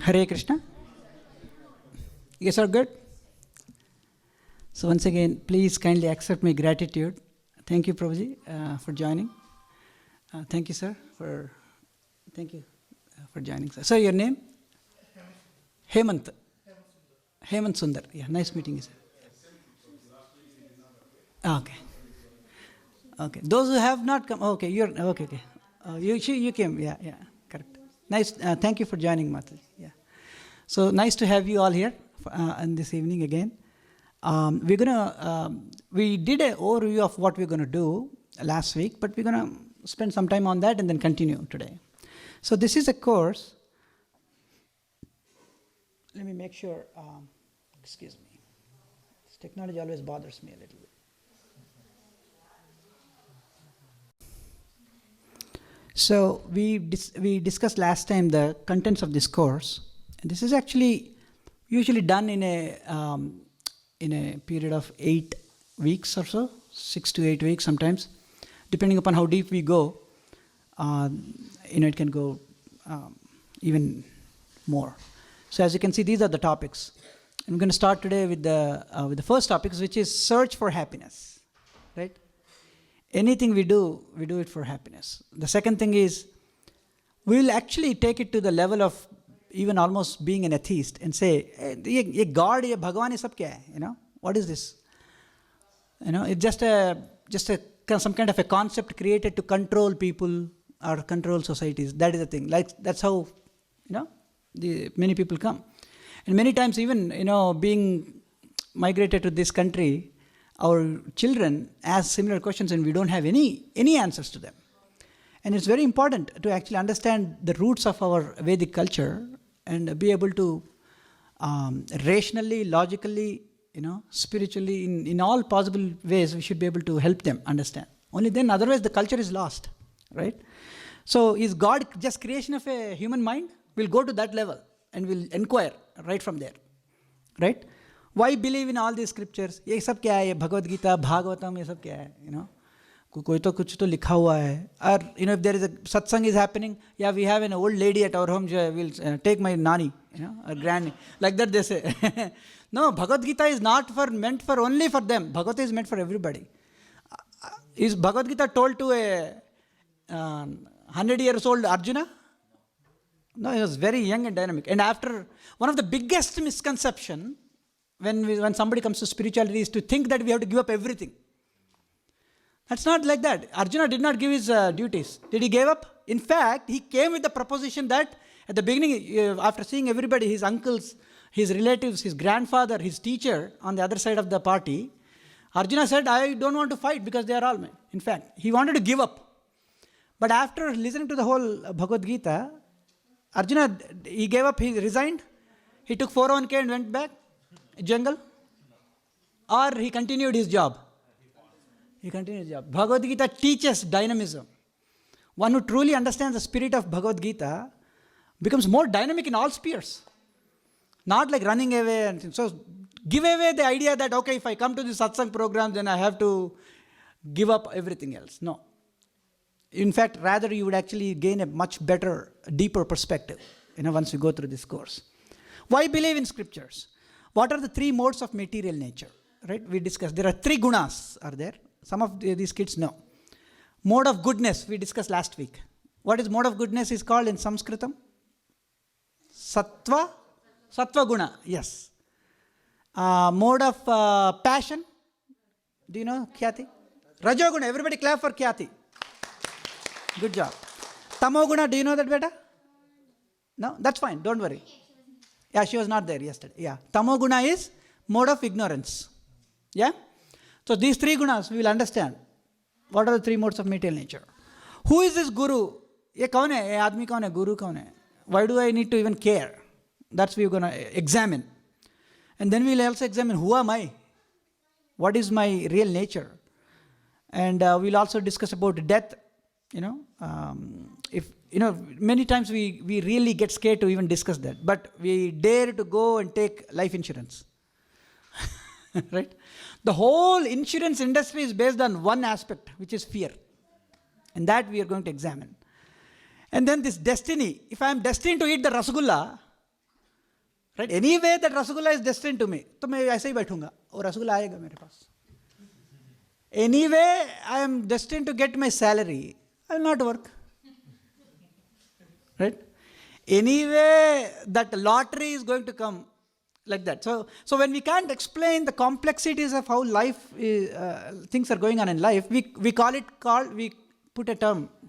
Hare Krishna. Yes, are good? So once again, please kindly accept my gratitude. Thank you, Prabhuji, for joining. Thank you, sir, for joining, sir. Sir, your name? Hemant. Hemant Sundar. Yeah, nice meeting you, sir. Okay. Okay. Those who have not come, okay, you're, okay. You came, yeah, correct. Nice, thank you for joining, Mataji. Yeah. So nice to have you all here and this evening again. We did an overview of what we're going to do last week, but we're going to spend some time on that and then continue today. So this is a course. Let me make sure, excuse me. This technology always bothers me a little bit. So we discussed last time the contents of this course. And this is actually usually done in a period of 8 weeks or so, 6 to 8 weeks sometimes, depending upon how deep we go. It can go even more. So as you can see, these are the topics. I'm going to start today with the first topic, which is search for happiness, right? Anything we do it for happiness. The second thing is, we will actually take it to the level of even almost being an atheist and say, ye God, ye Bhagavan, ye sab kya hai? What is this? It's just some kind of a concept created to control people or control societies. That is the thing. That's how, many people come. And many times even, being migrated to this country, our children ask similar questions and we don't have any answers to them. And it's very important to actually understand the roots of our Vedic culture and be able to rationally, logically, spiritually, in all possible ways, we should be able to help them understand. Only then, otherwise the culture is lost, right? So is God just creation of a human mind? We'll go to that level and we'll inquire right from there, right? Why believe in all these scriptures? ये सब क्या है? ये भगवद गीता, भागवतम, ये सब क्या है? कोई तो कुछ तो लिखा हुआ है. Or if there is a satsang is happening, yeah, we have an old lady at our home. Will take my nani, or granny, like that they say. No, Bhagavad Gita is not meant for only for them. Bhagavad Gita is meant for everybody. Is Bhagavad Gita told to a 100-year-old Arjuna? No, he was very young and dynamic. And after, one of the biggest misconception when somebody comes to spirituality is to think that we have to give up everything. That's not like that. Arjuna did not give his duties. Did he give up? In fact, he came with the proposition that at the beginning, after seeing everybody, his uncles, his relatives, his grandfather, his teacher on the other side of the party, Arjuna said, I don't want to fight because they are all mine. In fact, he wanted to give up. But after listening to the whole Bhagavad Gita, Arjuna, he gave up, he resigned, he took 401k and went back, jungle, or he continued his job. He continued his job. Bhagavad Gita teaches dynamism. One who truly understands the spirit of Bhagavad Gita becomes more dynamic in all spheres. Not like running away. And so give away the idea that, okay, if I come to the satsang program, then I have to give up everything else. No. In fact, rather you would actually gain a much better, deeper perspective, once you go through this course. Why believe in scriptures? What are the 3 modes of material nature? Right? We discussed. There are 3 gunas are there. Some of these kids know. Mode of goodness, we discussed last week. What is mode of goodness is called in Sanskritam? Sattva guna, yes. Mode of passion, do you know Khyati? Rajoguna, everybody clap for Khyati. Good job. Tamoguna, do you know that beta? No? That's fine, don't worry. Yeah, she was not there yesterday. Yeah. Tamoguna is mode of ignorance. Yeah? So these 3 gunas, we will understand. What are the 3 modes of material nature? Who is this guru? Ye kaun hai? Ye aadmi kaun hai? Guru kaun hai? Why do I need to even care? That's what we're going to examine. And then we'll also examine, who am I? What is my real nature? And we'll also discuss about death. Many times we really get scared to even discuss that. But we dare to go and take life insurance. Right? The whole insurance industry is based on one aspect, which is fear. And that we are going to examine. And then this destiny. If I am destined to eat the rasgulla, right? Anyway that rasgulla is destined to me, तो मैं ऐसे ही बैठूंगा और रसगुल्ला आएगा मेरे पास. Anyway I am destined to get my salary, I will not work. Right? Anyway, that lottery is going to come, like that. So when we can't explain the complexities of how life is, things are going on in life, we put a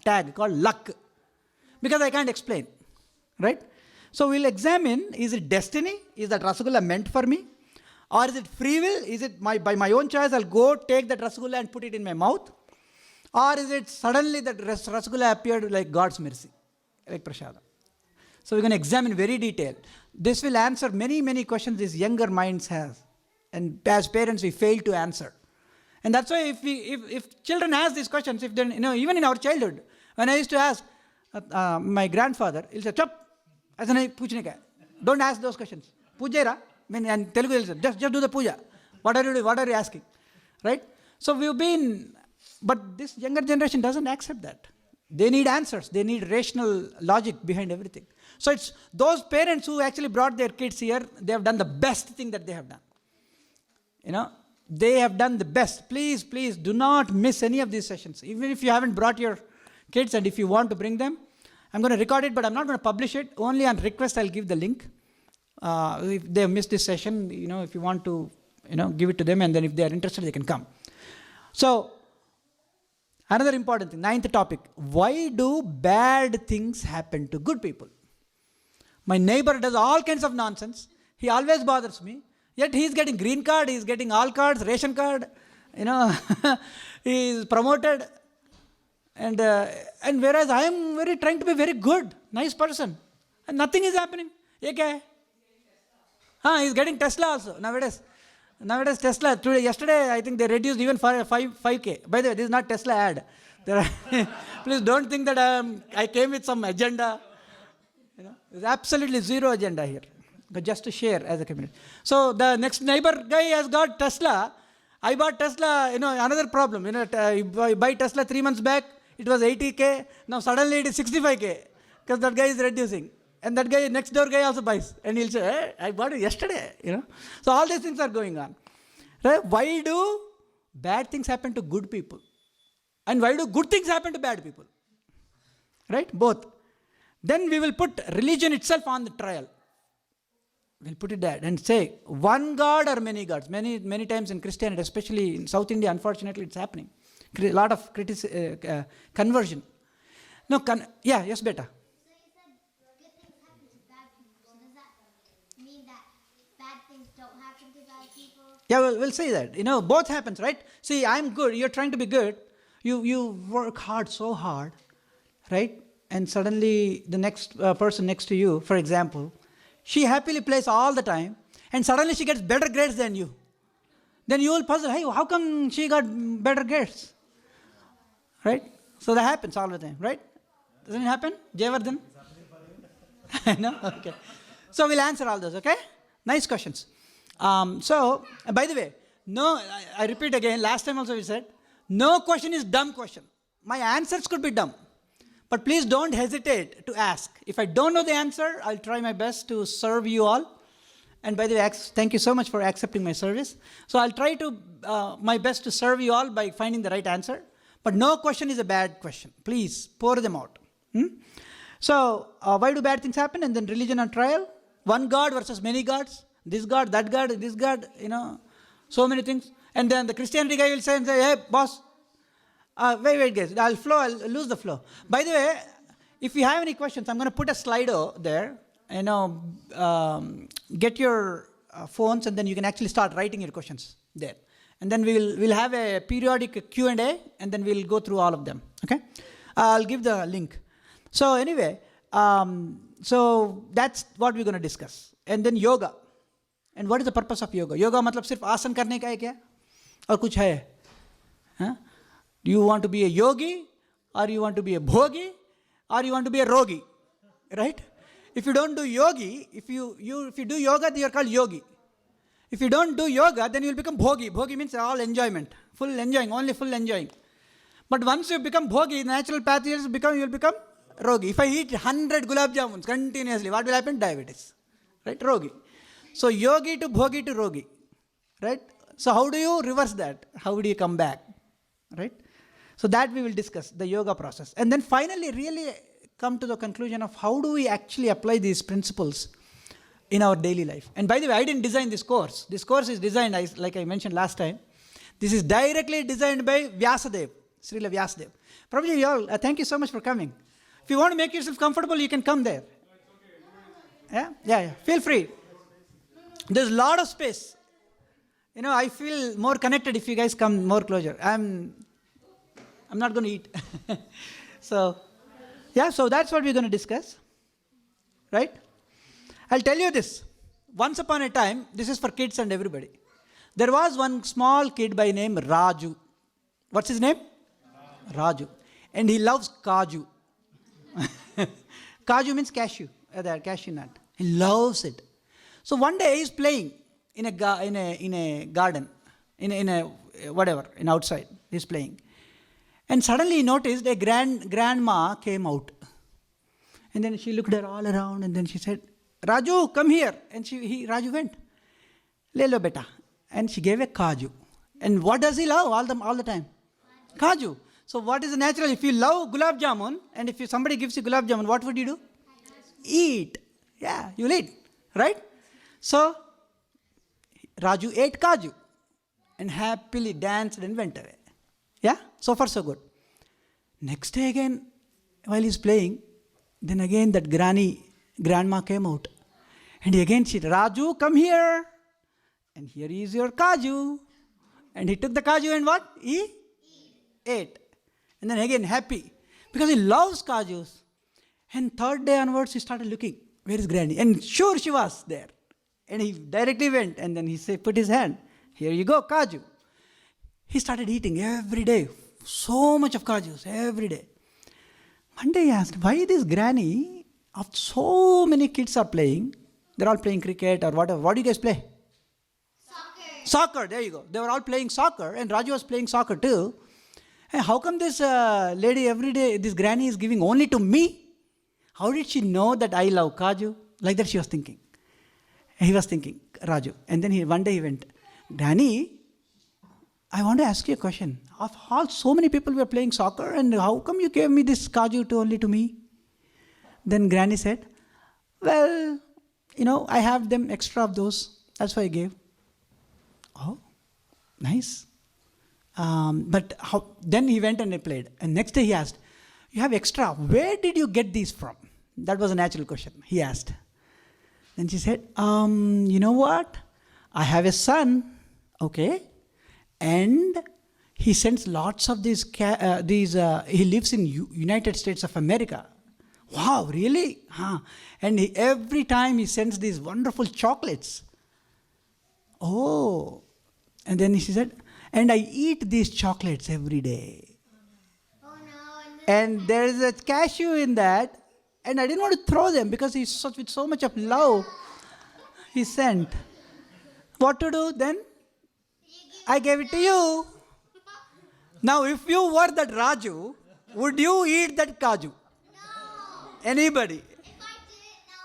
tag called luck, because I can't explain, right? So we'll examine: is it destiny? Is that rasgulla meant for me, or is it free will? Is it by my own choice? I'll go take that rasgulla and put it in my mouth, or is it suddenly that rasgulla appeared like God's mercy? Like prashadam. So we're going to examine very detailed. This will answer many questions these younger minds have, and as parents we fail to answer. And that's why if children ask these questions, if then even in our childhood, when I used to ask my grandfather, he'll say, "Chup, aisa nahi puchne ka hai. Don't ask those questions. Puja ra." And Telugu will say, just do the puja. What are you doing? What are you asking? Right? So but this younger generation doesn't accept that. They need answers. They need rational logic behind everything. So it's those parents who actually brought their kids here, they have done the best thing that they have done. They have done the best. Please do not miss any of these sessions. Even if you haven't brought your kids, and if you want to bring them, I'm going to record it, but I'm not going to publish it. Only on request I'll give the link. If they have missed this session, if you want to, give it to them, and then if they are interested, they can come. So, another important thing, 9th topic. Why do bad things happen to good people? My neighbor does all kinds of nonsense. He always bothers me. Yet he is getting green card, he is getting all cards, ration card. He is promoted. And whereas I am trying to be very good, nice person. And nothing is happening. Ye kya hai? He is getting Tesla also nowadays. Nowadays Tesla, yesterday I think they reduced even 5K. By the way, this is not Tesla ad. Please don't think that I came with some agenda. There's absolutely zero agenda here. But just to share as a community. So the next neighbor guy has got Tesla. I bought Tesla, another problem. I buy Tesla 3 months back, it was 80K. Now suddenly it is 65K. Because that guy is reducing. And that guy, next door guy also buys. And he'll say, hey, I bought it yesterday. So all these things are going on. Right? Why do bad things happen to good people? And why do good things happen to bad people? Right? Both. Then we will put religion itself on the trial. We'll put it there and say, one God or many gods? Many times in Christianity, especially in South India, unfortunately, it's happening. A lot of conversion. No, yes, beta. Yeah, we'll say that. Both happens, right? See, I'm good. You're trying to be good. You work hard, so hard, right? And suddenly the next person next to you, for example, she happily plays all the time, and suddenly she gets better grades than you. Then you will puzzle, hey, how come she got better grades? Right? So that happens all the time, right? Doesn't it happen? Jayavardhan? No? Okay. So we'll answer all those, okay? Nice questions. So, by the way, no, I repeat again, last time also we said, no question is dumb question. My answers could be dumb. But please don't hesitate to ask. If I don't know the answer, I'll try my best to serve you all. And by the way, thank you so much for accepting my service. So I'll try to my best to serve you all by finding the right answer. But no question is a bad question. Please pour them out. So why do bad things happen? And then religion on trial. One God versus many gods. This God, that God, this God, so many things. And then the Christianity guy will say, hey, boss, wait, guys, I'll lose the flow. By the way, if you have any questions, I'm going to put a Slido there. Get your phones, and then you can actually start writing your questions there. And then we'll have a periodic Q&A, and then we'll go through all of them. Okay? I'll give the link. So anyway, so that's what we're going to discuss. And then yoga. And what is the purpose of yoga? Yoga matlab sirf आसन करने का है क्या? और कुछ है? Do you want to be a yogi, or you want to be a bhogi, or you want to be a rogi? Right? If you don't do yogi, if you do yoga, then you're called yogi. If you don't do yoga, then you'll become bhogi. Bhogi means all enjoyment, full enjoying, only full enjoying. But once you become bhogi, natural path is you'll become rogi. If I eat 100 gulab jamuns continuously, what will happen? Diabetes. Right? Rogi. So yogi to bhogi to rogi, right? So how do you reverse that? How do you come back, right? So that we will discuss, the yoga process. And then finally really come to the conclusion of how do we actually apply these principles in our daily life. And by the way, I didn't design this course. This course is designed, like I mentioned last time, this is directly designed by Vyasadeva, Srila Vyasadeva. Prabhuji, you all, thank you so much for coming. If you want to make yourself comfortable, you can come there. Yeah. Feel free. There's a lot of space. I feel more connected if you guys come more closer. I'm not going to eat. So that's what we're going to discuss. Right? I'll tell you this. Once upon a time, this is for kids and everybody. There was one small kid by name Raju. What's his name? Raju. And he loves kaju. Kaju means cashew. Cashew nut. He loves it. So one day he's playing in a garden, in a whatever, in outside. He's playing. And suddenly he noticed a grandma came out. And then she looked all around and then she said, Raju, come here. And Raju went. Le lo beta. And she gave a kaju. And what does he love all the time? Kaju. So what is the natural? If you love gulab jamun, and if somebody gives you gulab jamun, what would you do? Eat. Yeah, you'll eat. Right? So Raju ate kaju and happily danced and went away. Yeah? So far so good. Next day again, while he's playing, then again that grandma came out. And again she said, Raju, come here. And here is your kaju. And he took the kaju and what? He ate. And then again happy. Because he loves kajus. And third day onwards he started looking. Where is granny? And sure she was there. And he directly went and then he put his hand. Here you go, kaju. He started eating every day. So much of kajus every day. One day he asked, why this granny of so many kids are playing? They're all playing cricket or whatever. What do you guys play? Soccer, there you go. They were all playing soccer and Raju was playing soccer too. Hey, how come this lady every day, this granny is giving only to me? How did she know that I love kaju? Like that she was thinking. He was thinking, Raju. And then one day he went, Granny, I want to ask you a question. Of all, so many people were playing soccer and how come you gave me this kaju only to me? Then Granny said, well, I have them extra of those. That's why I gave. Oh, nice. But then he went and he played. And next day he asked, you have extra. Where did you get these from? That was a natural question. He asked. Then she said, you know what? I have a son. Okay. And he sends lots of these, he lives in United States of America. Wow, really? Huh. And every time he sends these wonderful chocolates. Oh. And then she said, and I eat these chocolates every day. Oh no. And there is a cashew in that. And I didn't want to throw them because with so much of love he sent. What to do then? I gave it to you. Now if you were that Raju, would you eat that kaju? No. Anybody? If I didn't know,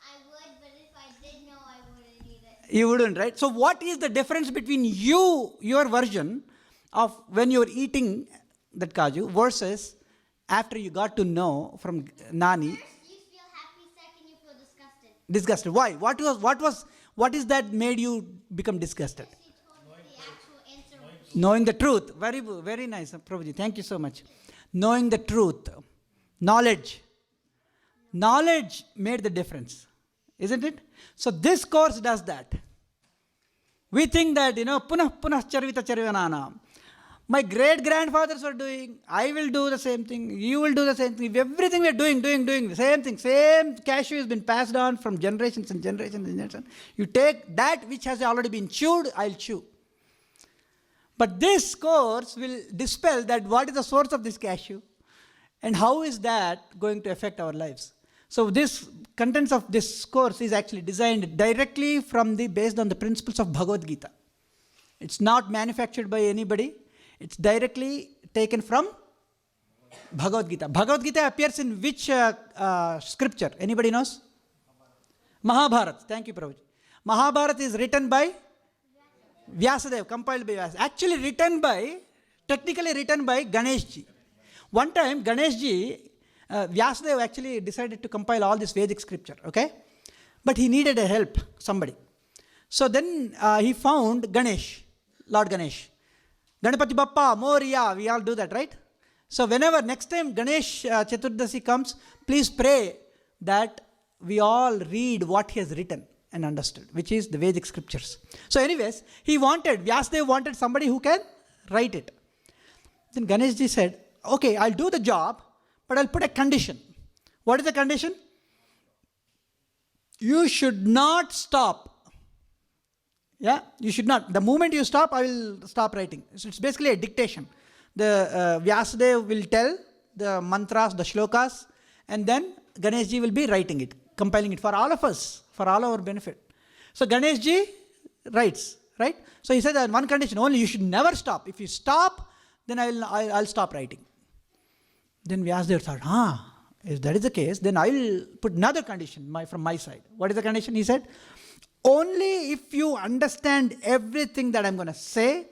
I would, but if I did know, I wouldn't eat it. You wouldn't, right? So what is the difference between your version of when you were eating that kaju versus after you got to know from Nani? First, you feel happy. Second, you feel disgusted. Disgusted. Why? What is that made you become disgusted? She told me the actual answer. Knowing the truth. Very, very nice, Prabhuji. Thank you so much. Knowing the truth. Knowledge. Knowledge made the difference. Isn't it? So this course does that. We think that, punah charvita charvananam. My great-grandfathers were doing, I will do the same thing, you will do the same thing. Everything we are doing, the same thing. Same cashew has been passed on from generations and generations and generations. You take that which has already been chewed, I'll chew. But this course will dispel that what is the source of this cashew and how is that going to affect our lives. So this contents of this course is actually designed directly based on the principles of Bhagavad Gita. It's not manufactured by anybody. It's directly taken from Bhagavad Gita. Bhagavad Gita appears in which scripture? Anybody knows? Mahabharata. Thank you, Prabhuji. Mahabharata is written by Vyasadeva, compiled by Vyasadeva. Actually technically written by Ganeshji. One time Ganeshji, Vyasadeva actually decided to compile all this Vedic scripture, okay? But he needed a help, somebody. So then he found Ganesh, Lord Ganesh. Ganapati Bappa, Moria, we all do that, right? So whenever next time Ganesh Chaturdasi comes, please pray that we all read what he has written and understood, which is the Vedic scriptures. So anyways, Vyasadeva wanted somebody who can write it. Then Ganeshji said, okay, I'll do the job, but I'll put a condition. What is the condition? You should not stop. Yeah, you should not. The moment you stop, I will stop writing. So it's basically a dictation. The Vyasadeva will tell the mantras, the shlokas, and then Ganeshji will be writing it, compiling it for all of us, for all our benefit. So Ganeshji writes, right? So he said that one condition only, you should never stop. If you stop, then I'll stop writing. Then Vyasadeva thought, if that is the case, then I will put another condition from my side. What is the condition? He said, only if you understand everything that I'm going to say,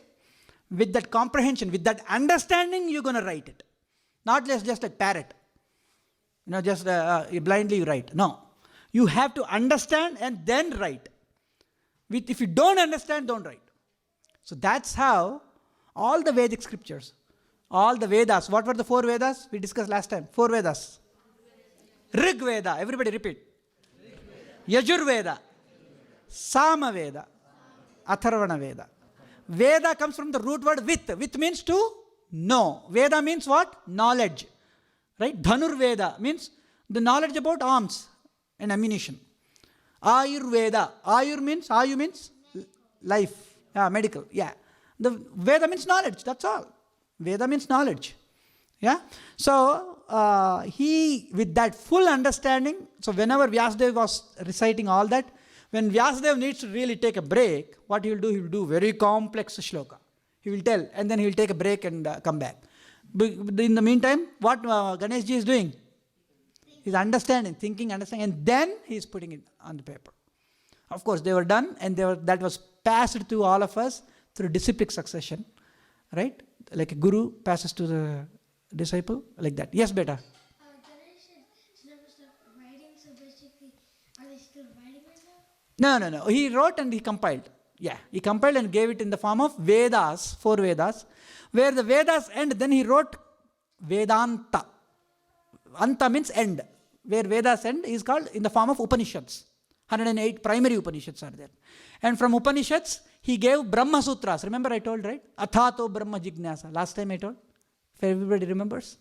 with that comprehension, with that understanding, you're going to write it. Not just like parrot. Just blindly you write. No. You have to understand and then write. If you don't understand, don't write. So that's how all the Vedic scriptures, all the Vedas, what were the 4 Vedas? We discussed last time. 4 Vedas. Rig Veda, everybody repeat. Yajur Veda, Sama Veda, Atharvana Veda. Veda comes from the root word with. With means to know. Veda means what? Knowledge. Right? Dhanur Veda means the knowledge about arms and ammunition. Ayurveda. Ayu means life. Medical. Yeah. The Veda means knowledge. That's all. Veda means knowledge. Yeah. So he, with that full understanding, so whenever Vyasadeva was reciting all that, when Vyasadeva needs to really take a break, what he will do very complex shloka. He will tell, and then he will take a break and come back. In the meantime, what Ganeshji is doing? He's understanding, thinking, understanding, and then he's putting it on the paper. Of course, they were done, and that was passed to all of us through disciplic succession, right? Like a guru passes to the disciple, like that. Yes, beta. Ganesh never stopped writing, so basically, are they still writing right now? No. He wrote and he compiled. Yeah, he compiled and gave it in the form of Vedas, 4 Vedas, where the Vedas end, then he wrote Vedanta. Anta means end. Where Vedas end is called in the form of Upanishads. 108 primary Upanishads are there. And from Upanishads, he gave Brahma Sutras. Remember I told, right? Athato Brahma Jignasa. Last time I told. If everybody remembers.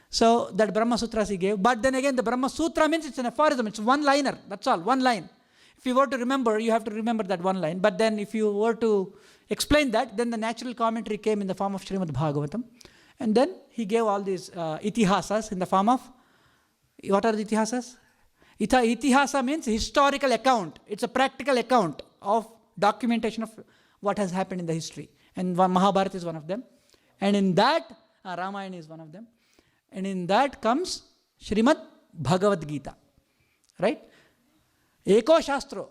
So that Brahma Sutras he gave. But then again, the Brahma Sutra means it's an aphorism. It's one liner. That's all. One line. If you were to remember, you have to remember that one line. But then if you were to explain that, then the natural commentary came in the form of Srimad Bhagavatam. And then he gave all these itihasas in the form of, what are the itihasas? Itihasa means historical account. It's a practical account of documentation of what has happened in the history. And Mahabharata is one of them. And in that, Ramayana is one of them. And in that comes Srimad Bhagavad Gita. Right? Eko Shastro.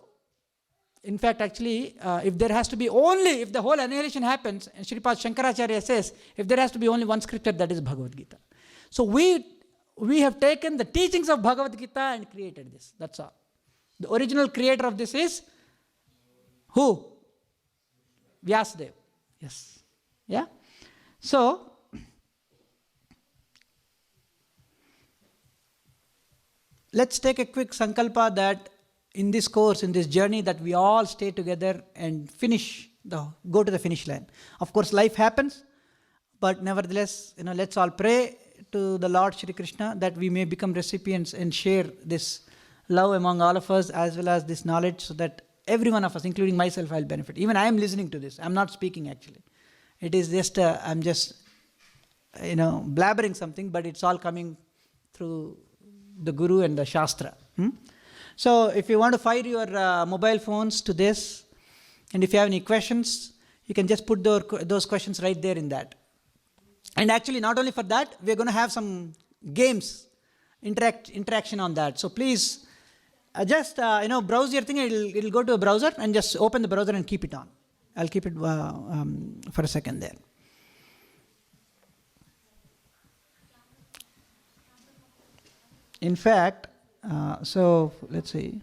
In fact, actually, if there has to be only, if the whole annihilation happens, and Sripad Shankaracharya says, if there has to be only one scripture, that is Bhagavad Gita. So we have taken the teachings of Bhagavad Gita and created this. That's all. The original creator of this is who? Vyasadeva. Yes. Yeah? So, let's take a quick sankalpa that in this course, in this journey, that we all stay together and go to the finish line. Of course, life happens, but nevertheless, let's all pray to the Lord Shri Krishna that we may become recipients and share this love among all of us, as well as this knowledge, so that every one of us, including myself, I'll benefit. Even I am listening to this. I'm not speaking actually. It is just, I'm just, blabbering something, but it's all coming through the Guru and the Shastra. So if you want to fire your mobile phones to this, and if you have any questions, you can just put those questions right there in that. And actually, not only for that, we're going to have some games, interaction on that. So please just browse your thing. It'll go to a browser and just open the browser and keep it on. I'll keep it for a second there. In fact, so let's see.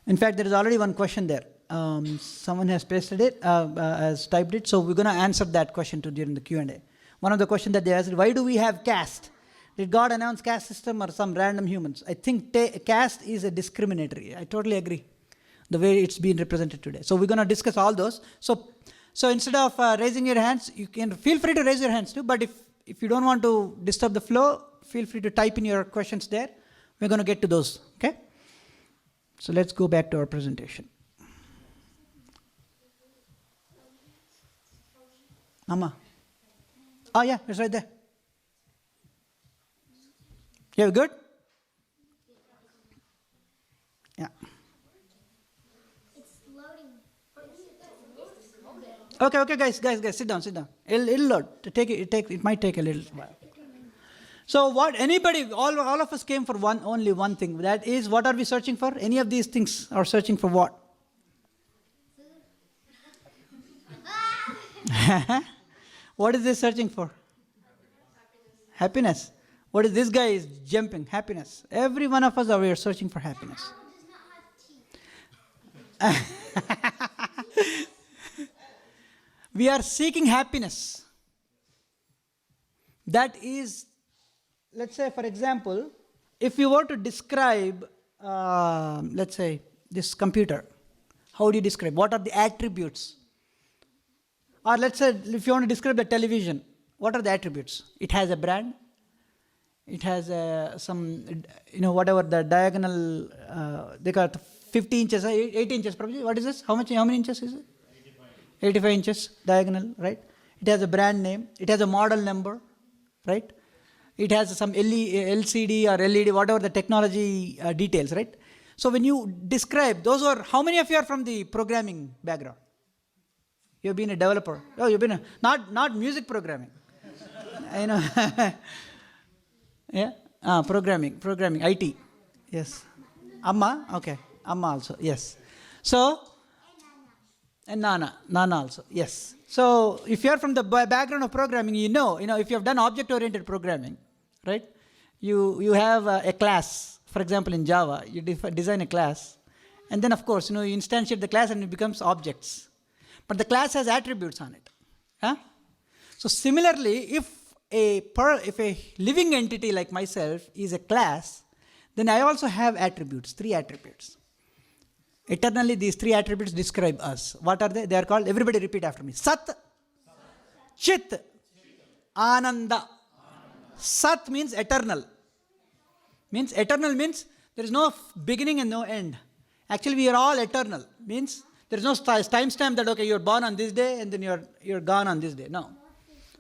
In fact, there is already one question there. Someone has pasted it, has typed it. So we're going to answer that question during the Q&A. One of the questions that they asked, why do we have caste? Did God announce caste system or some random humans? I think caste is a discriminatory. I totally agree. The way it's been represented today. So we're going to discuss all those. So instead of raising your hands, you can feel free to raise your hands too. But if you don't want to disturb the flow, feel free to type in your questions there. We're going to get to those. Okay. So let's go back to our presentation. Amma. Oh yeah, it's right there. Yeah, good? Yeah. It's loading. Okay, guys, sit down. It'll load. It might take a little while. So all of us came for only one thing. That is, what are we searching for? Any of these things are searching for what? What is this searching for? Happiness. What is this guy is jumping? Happiness. Every one of us we are searching for happiness. We are seeking happiness. That is, let's say, for example, if you were to describe, let's say, this computer, how do you describe? What are the attributes? Or let's say, if you want to describe the television, what are the attributes? It has a brand. It has some, whatever the diagonal, they got 50 inches, 80 inches probably. What is this? How many inches is it? 85 inches diagonal, right? It has a brand name. It has a model number, right? It has some LCD or LED, whatever the technology details, right? So when you describe, how many of you are from the programming background? You've been a developer. Oh, you've been not music programming. Yeah, programming, IT. Yes. Amma, okay. Amma also, yes. So, and Nana also, yes. So, if you are from the background of programming, if you have done object-oriented programming, right? You have a class, for example, in Java, you design a class, and then of course, you instantiate the class and it becomes objects. But the class has attributes on it. Huh? So similarly, if a living entity like myself is a class, then I also have attributes, 3 attributes. Eternally, these 3 attributes describe us. What are they? They are called, everybody repeat after me. Sat, Chit, Ananda. Sat means eternal. Eternal means there is no beginning and no end. Actually, we are all eternal. Means there is no timestamp that, okay, you're born on this day and then you're gone on this day. No.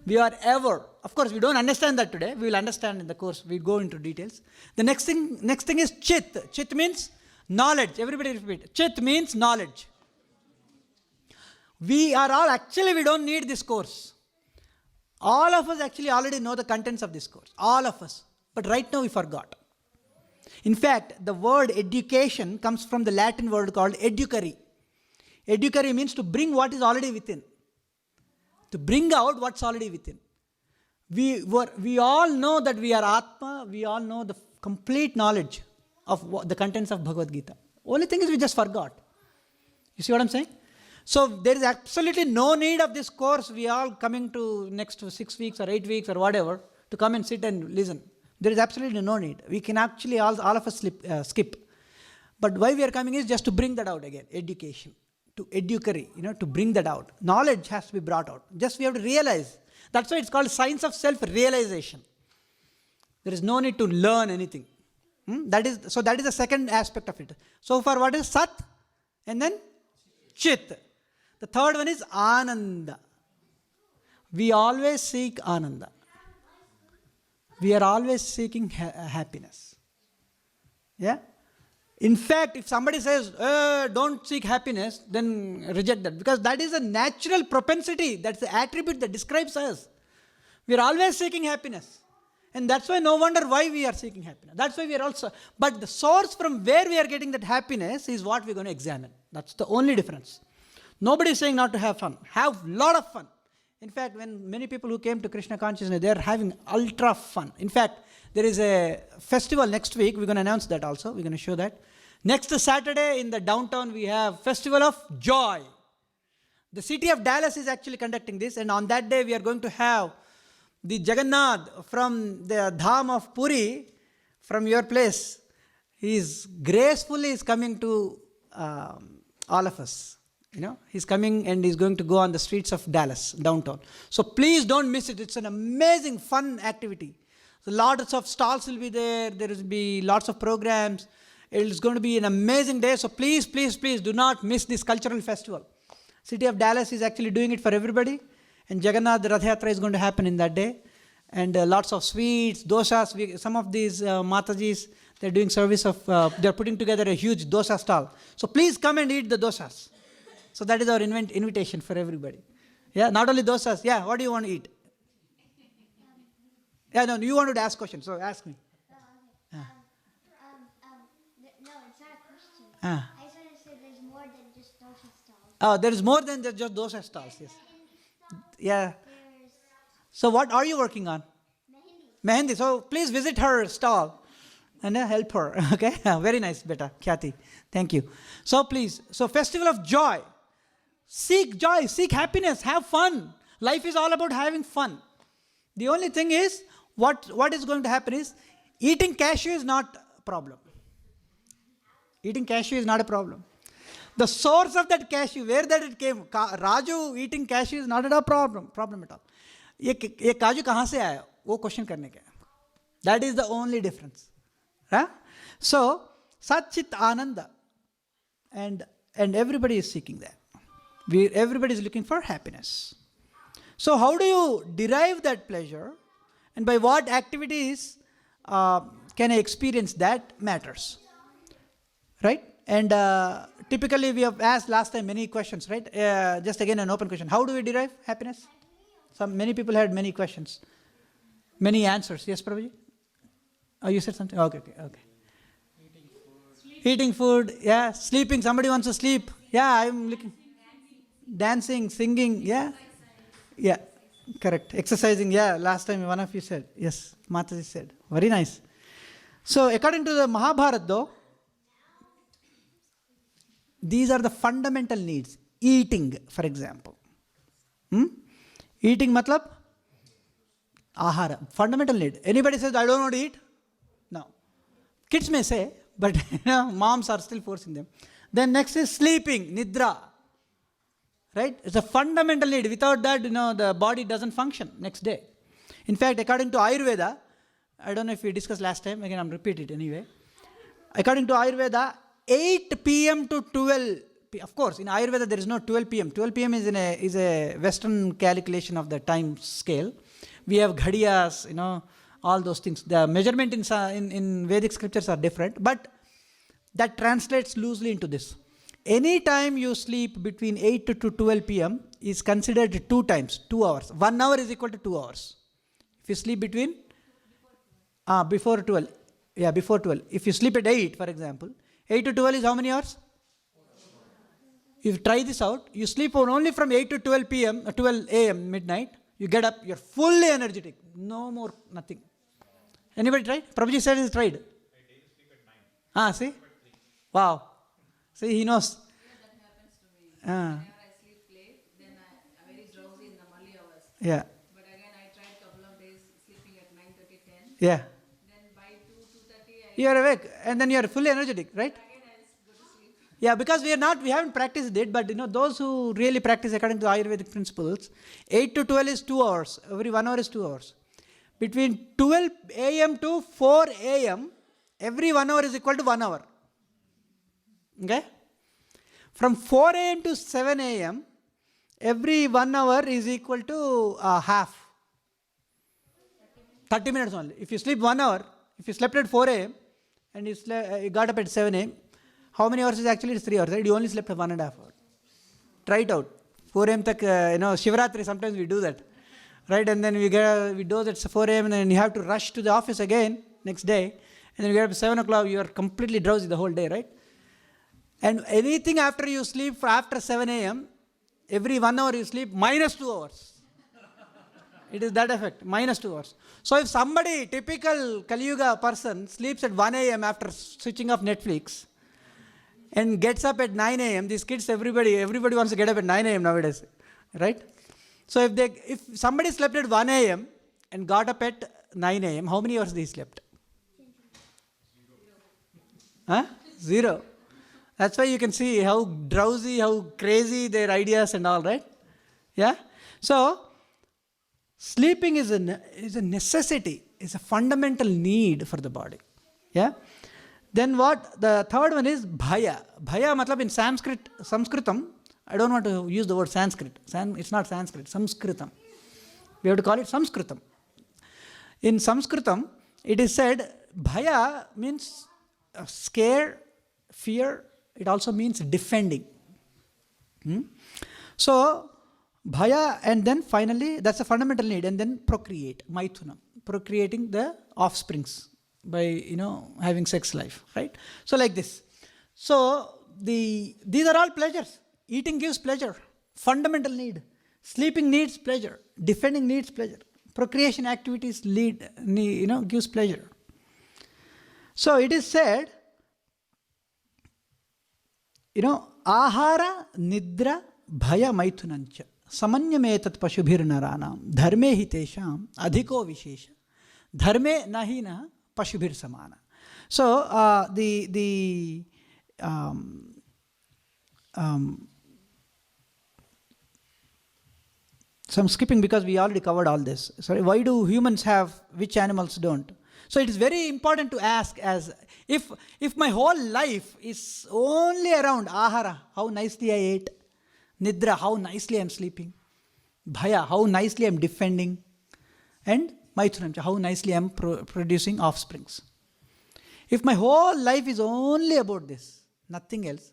We are ever. Of course, we don't understand that today. We will understand in the course. We go into details. The next thing is Chit. Chit means knowledge. Everybody repeat. Chit means knowledge. We don't need this course. All of us actually already know the contents of this course. All of us. But right now we forgot. In fact, the word education comes from the Latin word called educare. Educare means to bring what is already within. To bring out what's already within. We all know that we are Atma. We all know the complete knowledge of the contents of Bhagavad Gita. Only thing is we just forgot. You see what I'm saying? So there is absolutely no need of this course. We are all coming to next 6 weeks or 8 weeks or whatever to come and sit and listen. There is absolutely no need. We can actually all of us skip. But why we are coming is just to bring that out again. Education. To educare, to bring that out. Knowledge has to be brought out. Just we have to realize. That's why it's called science of self-realization. There is no need to learn anything. That is the second aspect of it. So far, what is Sat? And then Chit. The third one is Ananda. We always seek Ananda. We are always seeking happiness. Yeah? In fact, if somebody says, don't seek happiness, then reject that. Because that is a natural propensity. That's the attribute that describes us. We are always seeking happiness. And that's why no wonder why we are seeking happiness. That's why we are also. But the source from where we are getting that happiness is what we're going to examine. That's the only difference. Nobody is saying not to have fun. Have a lot of fun. In fact, when many people who came to Krishna consciousness, they are having ultra fun. In fact, there is a festival next week. We're going to announce that also. We're going to show that. Next Saturday in the downtown, we have Festival of Joy. The city of Dallas is actually conducting this. And on that day, we are going to have the Jagannath from the Dham of Puri, from your place. He is gracefully is coming to all of us. You know, he's coming and he's going to go on the streets of Dallas, downtown. So please don't miss it. It's an amazing, fun activity. So lots of stalls will be there. There will be lots of programs. It's going to be an amazing day. So please, please, please do not miss this cultural festival. City of Dallas is actually doing it for everybody. And Jagannath Rath Yatra is going to happen in that day. And lots of sweets, dosas. Some of these Matajis, they're doing service of, they're putting together a huge dosa stall. So please come and eat the dosas. So that is our invitation for everybody. Yeah, not only dosas. Yeah, what do you want to eat? Yeah, no, you wanted to ask questions, so ask me. No, it's not a question. Ah. I just want to say there's more than just dosa stalls. Oh, there is more than just dosa stalls, yes. Yeah. There's So what are you working on? mehendi. Mehendi. So please visit her stall and help her. Okay? Very nice, beta. Khyati. Thank you. So please, so Festival of Joy. Seek joy, seek happiness, have fun. Life is all about having fun. The only thing is, what is going to happen is, eating cashew is not a problem. Eating cashew is not a problem. The source of that cashew, where that it came, Raju eating cashew is not a problem at all. ये काजू कहाँ से आया? वो question करने का. That is the only difference. Huh? So, Satchit Ananda. And everybody is seeking that. Everybody is looking for happiness. So how do you derive that pleasure? And by what activities can I experience that matters? Right? And typically we have asked last time many questions, right? Just again an open question. How do we derive happiness? Many people had many questions. Many answers. Yes, Prabhuji? Oh, you said something? Okay. Eating food, yeah. Sleeping, somebody wants to sleep. Yeah, I'm looking. Dancing, singing, yeah. Yeah, correct. Exercising, yeah. Last time one of you said. Yes, Mataji said. Very nice. So according to the Mahabharata though, these are the fundamental needs. Eating, for example. Eating matlab? Ahara. Fundamental need. Anybody says, I don't want to eat? No. Kids may say, but moms are still forcing them. Then next is sleeping, nidra. Right? It's a fundamental need. Without that, the body doesn't function next day. In fact, according to Ayurveda, I don't know if we discussed last time, again I'm repeat it anyway. According to Ayurveda, 8 p.m. to 12 p.m. Of course, in Ayurveda there is no 12 p.m. 12 p.m. is a Western calculation of the time scale. We have ghadiyas, all those things. The measurement in Vedic scriptures are different, but that translates loosely into this. Any time you sleep between 8 to 12 p.m. is considered 2 times, 2 hours. 1 hour is equal to 2 hours. If you sleep between, before 12. Yeah, before 12. If you sleep at 8, for example, 8 to 12 is how many hours? If you try this out, you sleep only from 8 to 12 p.m., 12 a.m. midnight, you get up, you're fully energetic. No more, nothing. Anybody tried? Prabhuji said he's tried. I daily sleep at 9. See? Wow. See, he knows. That happens to me. Whenever I sleep late, then I'm very drowsy in the early hours. Yeah. But again, I tried a couple of days sleeping at 9:30, 10. Yeah. Then by 2:30, You are awake and then you are fully energetic, right? again I go to sleep. Yeah, because we haven't practiced it, but those who really practice according to Ayurvedic principles, 8 to 12 is 2 hours. Every 1 hour is 2 hours. Between 12 a.m. to 4 a.m., every 1 hour is equal to 1 hour. Okay? From 4 a.m. to 7 a.m., every 1 hour is equal to half. 30 minutes only. If you sleep 1 hour, if you slept at 4 a.m. and you got up at 7 a.m., How many hours is actually? It's 3 hours, right? You only slept 1.5 hours. Try it out. 4 a.m. tak, Shivratri, sometimes we do that. Right? And then we doze at 4 a.m. and then you have to rush to the office again next day. And then you get up at 7 o'clock, you are completely drowsy the whole day, right? And anything after you sleep after 7 a.m., every 1 hour you sleep, minus 2 hours. It is that effect, minus 2 hours. So if somebody, typical Kali Yuga person, sleeps at 1 a.m. after switching off Netflix and gets up at 9 a.m., these kids, everybody wants to get up at 9 a.m. nowadays, right? So if somebody slept at 1 a.m. and got up at 9 a.m., how many hours they slept? 0. That's why you can see how drowsy, how crazy their ideas and all, right? Yeah? So, sleeping is a necessity, is a fundamental need for the body. Yeah? Then what? The third one is bhaya. Bhaya matlab in Sanskritam, I don't want to use the word Sanskrit. It's not Sanskrit, Samskritam. We have to call it Samskritam. In Samskritam, it is said, bhaya means scare, fear. It also means defending. So, bhaya, and then finally, that's a fundamental need. And then procreate, maithunam, procreating the offsprings by, having sex life, right? So like this. So, these are all pleasures. Eating gives pleasure. Fundamental need. Sleeping needs pleasure. Defending needs pleasure. Procreation activities gives pleasure. So it is said, ahara, nidra, bhaya, maithunancha, samanyametat pashubhir naranam, dharme hitesham, adhiko vishesha, dharme nahina, pashubhir samana. So so I'm skipping because we already covered all this. Sorry, why do humans have, which animals don't? So it is very important to ask, as if my whole life is only around ahara, how nicely I ate, nidra, how nicely I'm sleeping, bhaya, how nicely I'm defending, and maithunam, how nicely I'm producing offsprings. If my whole life is only about this, nothing else,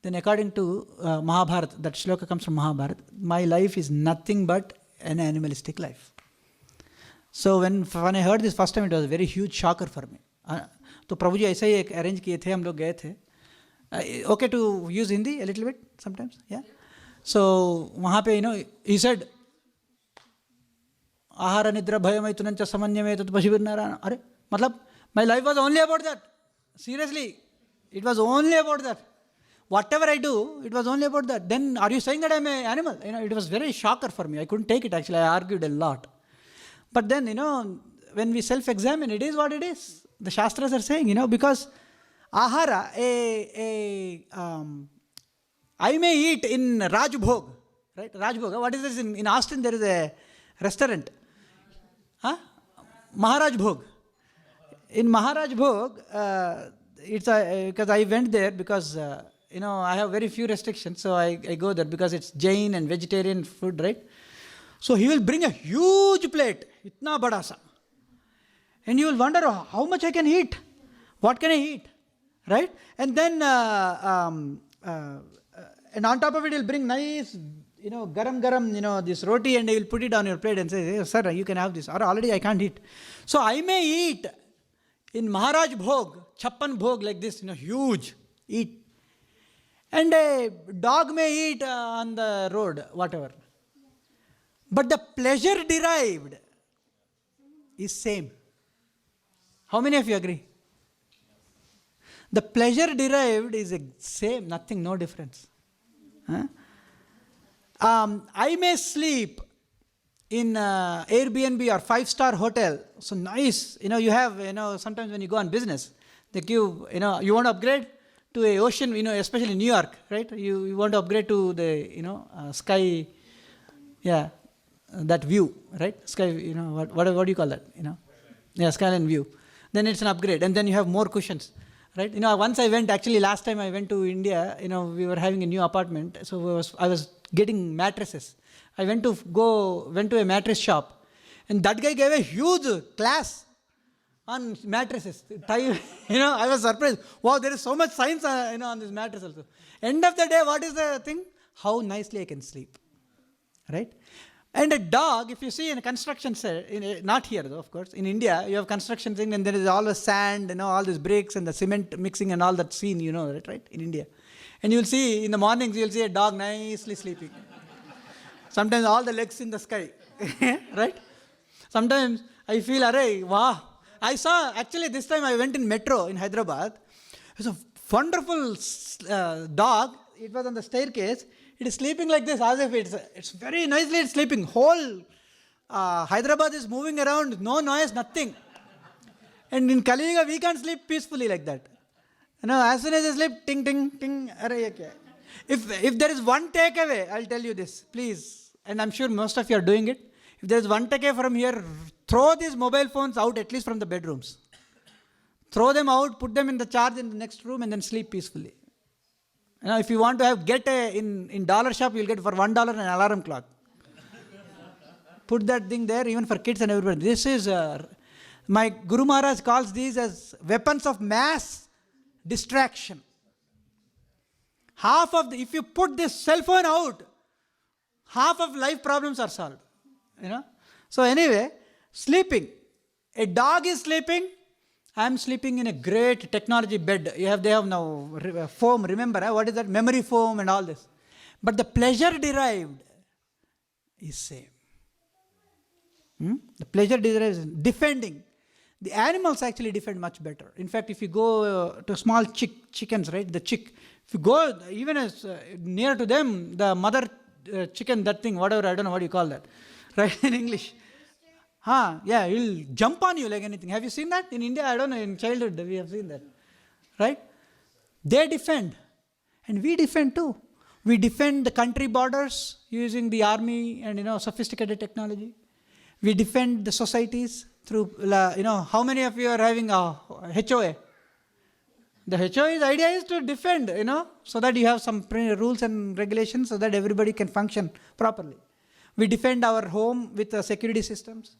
then according to Mahabharata, that shloka comes from Mahabharata, my life is nothing but an animalistic life. So when I heard this first time, it was a very huge shocker for me. तो प्रभु जी ऐसे ही एक arrange किए थे, हम लोग गए थे. Okay to use Hindi a little bit sometimes, yeah. So वहाँ पे he said, आहार निद्रा भय मैथुनंच समन्वय तत् पशुभिर्नराणाम्. अरे मतलब my life was only about that. Seriously, it was only about that. Whatever I do, it was only about that. Then are you saying that I'm an animal? It was very shocker for me. I couldn't take it actually. I argued a lot. But then, when we self-examine, it is what it is. The Shastras are saying, because ahara, I may eat in Rajbhog, right? Rajbhog. What is this? In Austin, there is a restaurant. Maharaj Bhog. In Maharaj Bhog, it's because I went there because, I have very few restrictions. So I go there because it's Jain and vegetarian food, right? So he will bring a huge plate, itna bada sa. And you will wonder how much I can eat. What can I eat? Right? And then, and on top of it, he'll bring nice, garam, this roti, and he'll put it on your plate and say, hey, sir, you can have this. Or already I can't eat. So I may eat in Maharaj Bhog, Chappan Bhog like this, huge, eat. And a dog may eat on the road, whatever. But the pleasure derived is same. How many of you agree? The pleasure derived is same, nothing, no difference. I may sleep in Airbnb or 5-star hotel. So nice. You have, sometimes when you go on business, they give, you want to upgrade to a ocean, especially in New York, right? You want to upgrade to the, sky, yeah, that view, right? Sky, what do you call that? Yeah, skyline view. Then it's an upgrade. And then you have more cushions, right? Once I went, actually last time I went to India, we were having a new apartment. So I was getting mattresses. I went to a mattress shop. And that guy gave a huge class. on mattresses. I was surprised. Wow, there is so much science, on this mattress also. End of the day, what is the thing? How nicely I can sleep, right? And a dog, if you see in a construction set, not here though, of course, in India, you have construction thing and there is all the sand, all these bricks and the cement mixing and all that scene, that, right, in India. And you'll see, in the mornings, you'll see a dog nicely sleeping. Sometimes all the legs in the sky, right? Sometimes I feel, wow. I saw, actually this time I went in metro in Hyderabad. It was a wonderful dog. It was on the staircase. It is sleeping like this, as if it's very nicely it's sleeping. Whole Hyderabad is moving around, no noise, nothing. And in Kali Yuga, we can't sleep peacefully like that. As soon as I sleep, ting, ting, ting. If there is one takeaway, I'll tell you this, please. And I'm sure most of you are doing it. If there is one takeaway from here, throw these mobile phones out, at least from the bedrooms. Throw them out, put them in the charge in the next room, and then sleep peacefully. If you want to get in dollar shop, you'll get for $1 an alarm clock. Put that thing there, even for kids and everybody. This is, my Guru Maharaj calls these as weapons of mass distraction. If you put this cell phone out, half of life problems are solved. So anyway, sleeping. A dog is sleeping. I am sleeping in a great technology bed. They have now foam, remember, what is that? Memory foam and all this. But the pleasure derived is same. The pleasure derived is defending. The animals actually defend much better. In fact, if you go to small chickens, right, the chick, if you go even as near to them, the mother chicken, that thing, whatever, I don't know what you call that, right, in English. Yeah, he'll jump on you like anything. Have you seen that? In India, I don't know, in childhood we have seen that. Right? They defend. And we defend too. We defend the country borders using the army and, sophisticated technology. We defend the societies through, how many of you are having a HOA? The HOA's idea is to defend, so that you have some rules and regulations so that everybody can function properly. We defend our home with security systems.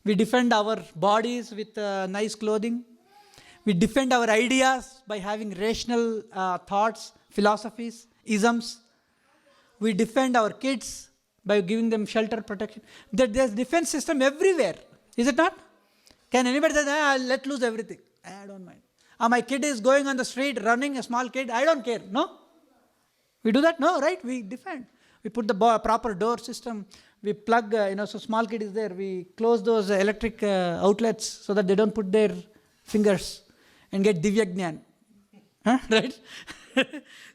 We defend our bodies with nice clothing. We defend our ideas by having rational thoughts, philosophies, isms. We defend our kids by giving them shelter, protection. There's defense system everywhere. Is it not? Can anybody say, I'll let loose everything? I don't mind. My kid is going on the street, running, a small kid. I don't care. No? We do that? No, right? We defend. We put the proper door system. We plug, so small kid is there. We close those electric outlets so that they don't put their fingers and get divya jnana. Right?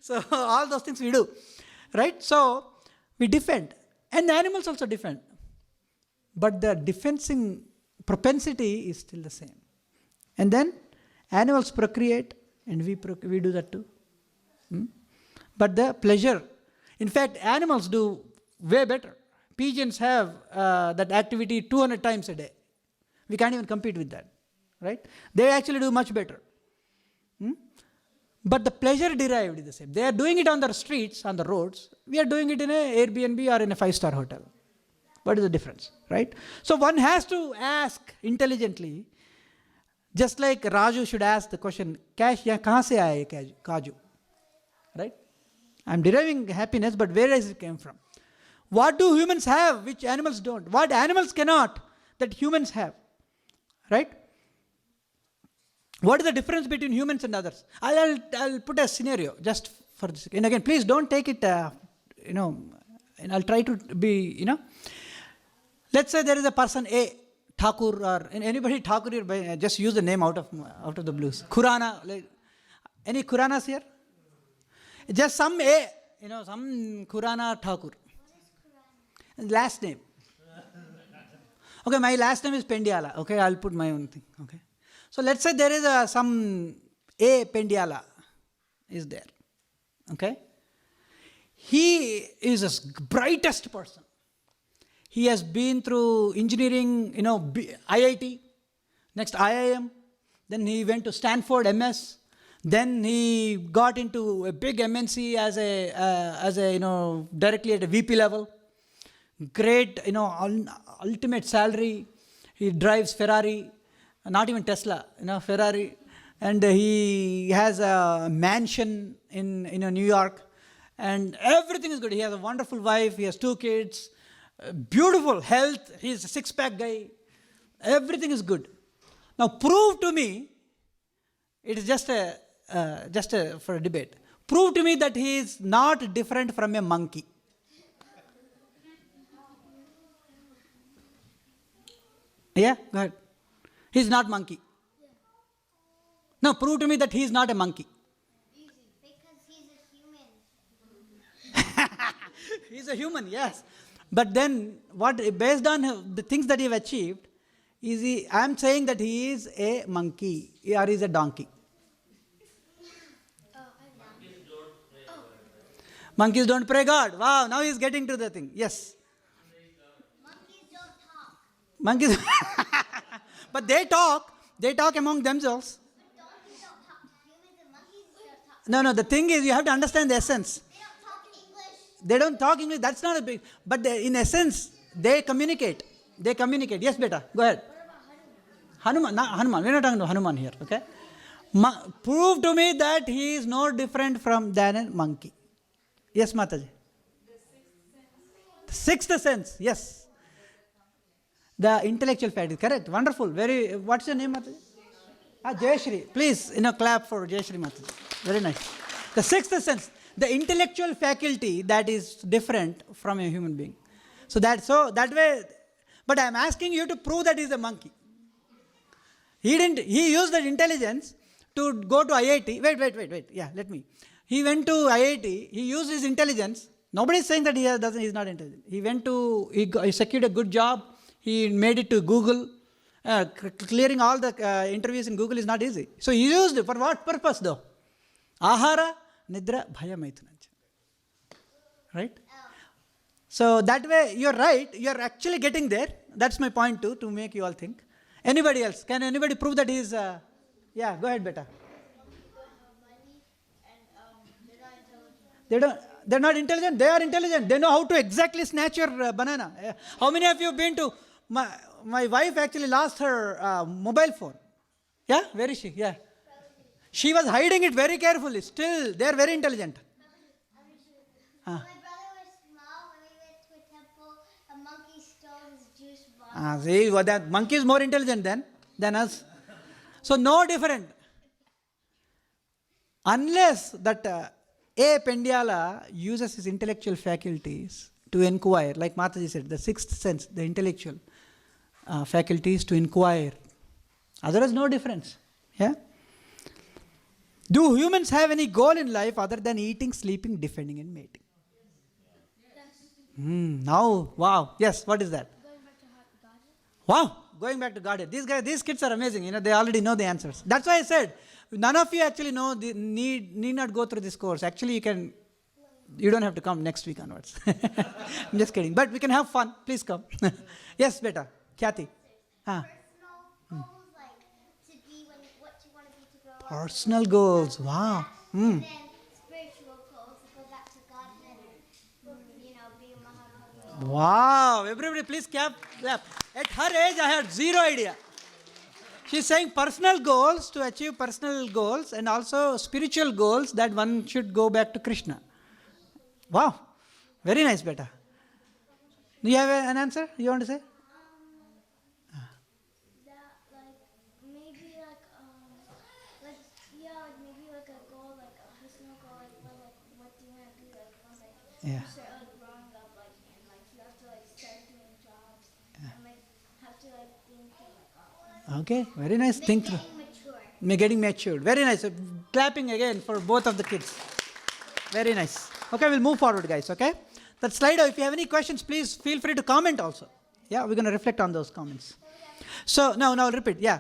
So all those things we do. Right? So we defend. And the animals also defend. But the defending propensity is still the same. And then animals procreate and we do that too. But the pleasure, in fact, animals do way better. Pigeons have that activity 200 times a day. We can't even compete with that, right? They actually do much better. But the pleasure derived is the same. They are doing it on the streets, on the roads. We are doing it in an Airbnb or in a 5-star hotel. What is the difference, right? So one has to ask intelligently, just like Raju should ask the question, "Cash yahan kahan se aaya kaju?" Right? I'm deriving happiness, but where does it come from? What do humans have which animals don't? What animals cannot that humans have? Right? What is the difference between humans and others? I'll put a scenario just for this. And again, please don't take it, and I'll try to be, Let's say there is a person A, Thakur, or anybody Thakur, just use the name out of the blues. Khurana, like, any Khuranas here? Just some A, some Khurana Thakur. Last name. Okay, my last name is Pendiala. Okay, I'll put my own thing. Okay. So let's say there is some A Pendiala is there. Okay. He is the brightest person. He has been through engineering, IIT, next IIM. Then he went to Stanford MS. Then he got into a big MNC as a directly at a VP level. Great, ultimate salary. He drives Ferrari. not even Tesla, Ferrari. And he has a mansion in New York. And everything is good. He has a wonderful wife. He has 2 kids. Beautiful health. He's a six-pack guy. Everything is good. Now prove to me, it is just for a debate. Prove to me that he is not different from a monkey. Yeah, go ahead. He's not monkey. No, prove to me that he is not a monkey. Easy. Because he's a human. He's a human, yes. But then, based on the things that he have achieved, I am saying that he is a monkey or he is a donkey. Monkeys don't pray God. Wow, now he is getting to the thing. Yes. Monkeys don't talk. Monkeys. But they talk. They talk among themselves. But donkeys don't talk to humans and monkeys don't talk. No, the thing is, you have to understand the essence. They don't talk English. They don't talk English. That's not a big. But in essence, they communicate. They communicate. Yes, beta. Go ahead. What about Hanuman? Hanuman. Not Hanuman. We're not talking to Hanuman here. Okay. Prove to me that he is no different than a monkey. Yes, Mataji. The sixth sense. Yes. The intellectual faculty. Correct. Wonderful. Very. What's your name, Mataji? Jayashri. Please, clap for Jayashri Mataji. Very nice. The sixth sense. The intellectual faculty that is different from a human being. So that way. But I am asking you to prove that he is a monkey. He used that intelligence to go to IIT. Wait. Yeah, let me. He went to IIT. He used his intelligence. Nobody is saying that he's not intelligent. He secured a good job. He made it to Google. Clearing all the interviews in Google is not easy. So he used it for what purpose though? Ahara, nidra, bhaya, maithunancha. Right? So that way, you're right. You're actually getting there. That's my point too, to make you all think. Anybody else? Can anybody prove that he's... yeah, go ahead, beta. They're not intelligent. They are intelligent. They know how to exactly snatch your banana. How many of you have been to... My wife actually lost her mobile phone. Yeah? Where is she? Yeah. She was hiding it very carefully. Still, they are very intelligent. When my brother was small, when we went to a temple, a monkey stole his juice bottle. See, that monkey is more intelligent than us. So no different. Unless that A. Pendiala uses his intellectual faculties to inquire, like Mataji said, the sixth sense, the intellectual faculties to inquire. Otherwise, no difference. Yeah. Do humans have any goal in life other than eating, sleeping, defending, and mating? Now, wow. Yes, what is that? Going back to Godhead. Wow, going back to Godhead. These kids are amazing. They already know the answers. That's why I said, none of you actually know, need not go through this course. Actually, you don't have to come next week onwards. I'm just kidding. But we can have fun. Please come. Yes, beta. Khyati. Personal goals, like to be what you want to be to grow up. Personal goals. Wow. And then spiritual goals to go back to Godhead and, be a Mahaprabhu. Wow. Everybody please clap. At her age, I had zero idea. She's saying personal goals to achieve personal goals and also spiritual goals that one should go back to Krishna. Wow. Very nice, beta. Do you have an answer you want to say? That, maybe maybe a goal, like a personal goal, what do you want to be once Yeah. you start growing up, and you have to start doing jobs, and have to think Okay, very nice. Think through. Getting matured. Very nice. Clapping again for both of the kids. Very nice. Okay, we'll move forward, guys. Okay? That slide, if you have any questions, please feel free to comment also. Yeah, we're going to reflect on those comments. So, now I'll repeat. Yeah.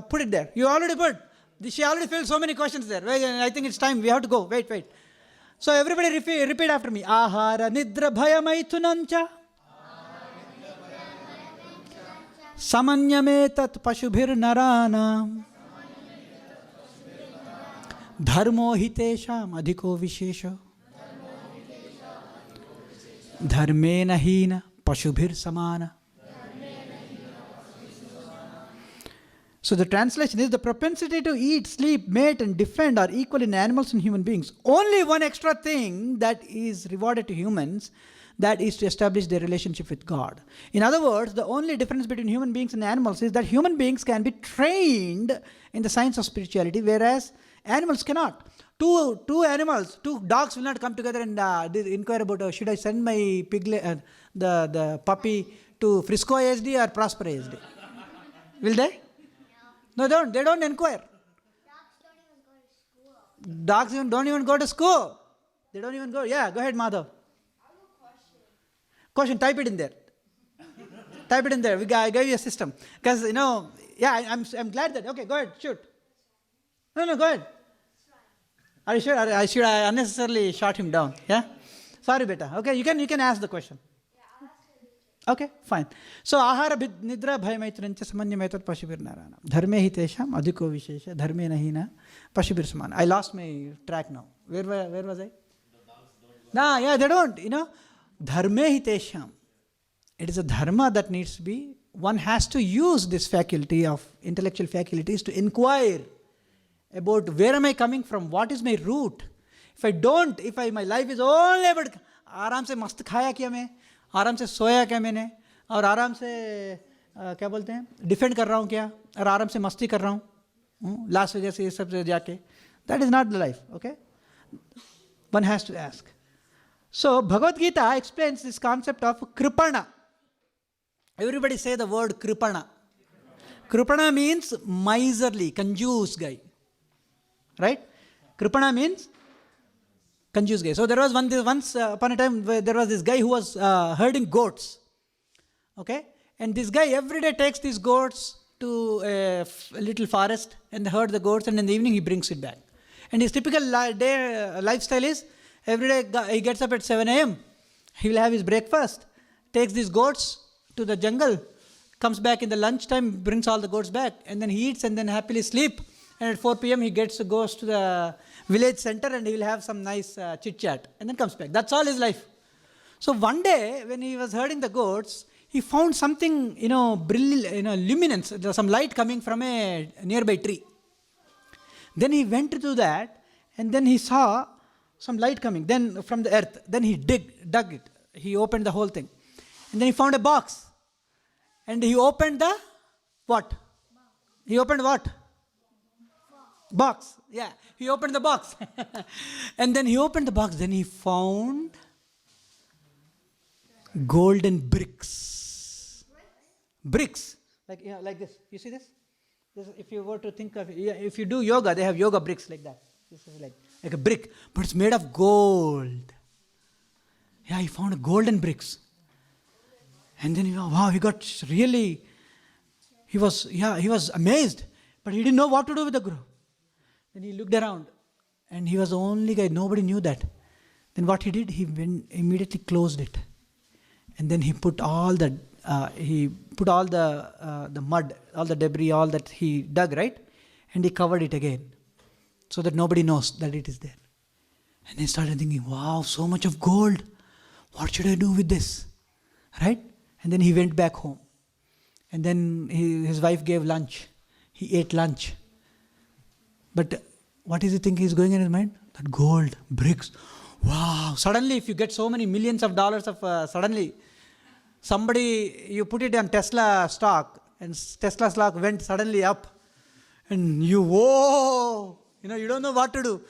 Put it there. You already put. She already filled so many questions there. I think it's time. We have to go. Wait. So, everybody repeat after me. Ahara nidra bhaya maithunancha. Samanyametat pashubhir naranam. Dharmo hitesham adhiko vishesha. Dharmena hina pashubhir samana. So the translation is, the propensity to eat, sleep, mate and defend are equal in animals and human beings. Only one extra thing that is rewarded to humans, that is to establish their relationship with God. In other words, the only difference between human beings and animals is that human beings can be trained in the science of spirituality, whereas animals cannot. Two dogs will not come together and inquire about, should I send my the puppy to Frisco ASD or Prosper ASD? Will they? No, they don't inquire. Dogs don't even go to school. They don't even go. Yeah, go ahead, Madhav. Question, type it in there. Type it in there. I gave you a system. Because, I'm glad that, okay, go ahead, shoot. No, go ahead. Are you sure? I unnecessarily shot him down? Yeah? Sorry, beta. Okay, you can ask the question. Okay, fine. So, ahara nidra bhayamaitrancha samanyamaitat pashubirnarana. Dharme hi tesham adhiko vishesha dharme nahi na pashubir samana. I lost my track now. Where was I? They don't, Dharme hi tesham. It is a dharma that needs to be, one has to use this faculty of intellectual faculties to inquire about where am I coming from, what is my root. If my life is only about, आराम से मस्त खाया क्या मैं, आराम से सोया क्या मैंने, और आराम से क्या बोलते हैं, डिफेंड कर रहा हूँ क्या, और आराम से मस्ती कर रहा हूँ लास्ट वजह से ये सब जाके, that is not the life, okay? One has to ask. So, Bhagavad Gita explains this concept of kripana. Everybody say the word kripana. Kripana means miserly, conjuice guy. Right? Kripana means conjuice guy. So, there was once upon a time, there was this guy who was herding goats. Okay? And this guy every day takes these goats to a little forest and herd the goats, and in the evening he brings it back. And his typical lifestyle is, every day he gets up at 7 a.m. He will have his breakfast, takes these goats to the jungle, comes back in the lunchtime, brings all the goats back, and then he eats and then happily sleep. And at 4 p.m. he goes to the village center and he will have some nice chit-chat and then comes back. That's all his life. So one day when he was herding the goats, he found something, luminance, some light coming from a nearby tree. Then he went to that and then he saw some light coming, then from the earth. Then he dug it. He opened the whole thing. And then he found a box. And he opened the what? He opened what? Box. Yeah, he opened the box. And then he opened the box. Then he found golden bricks. Bricks. Like this. You see this? If you were to think of, if you do yoga, they have yoga bricks like that. This is like a brick, but it's made of gold. Yeah, he found golden bricks. And then, he got really, he was amazed, but he didn't know what to do with the guru. Then he looked around, and he was the only guy, nobody knew that. Then what he did, he immediately closed it. And then he put all the mud, all the debris, all that he dug, right? And he covered it again, so that nobody knows that it is there. And he started thinking, wow, so much of gold. What should I do with this? Right? And then he went back home. And then his wife gave lunch. He ate lunch. But what is he thinking is going in his mind? That gold, bricks. Wow. Suddenly, if you get so many millions of dollars suddenly, you put it on Tesla stock, and Tesla stock went suddenly up. And you don't know what to do.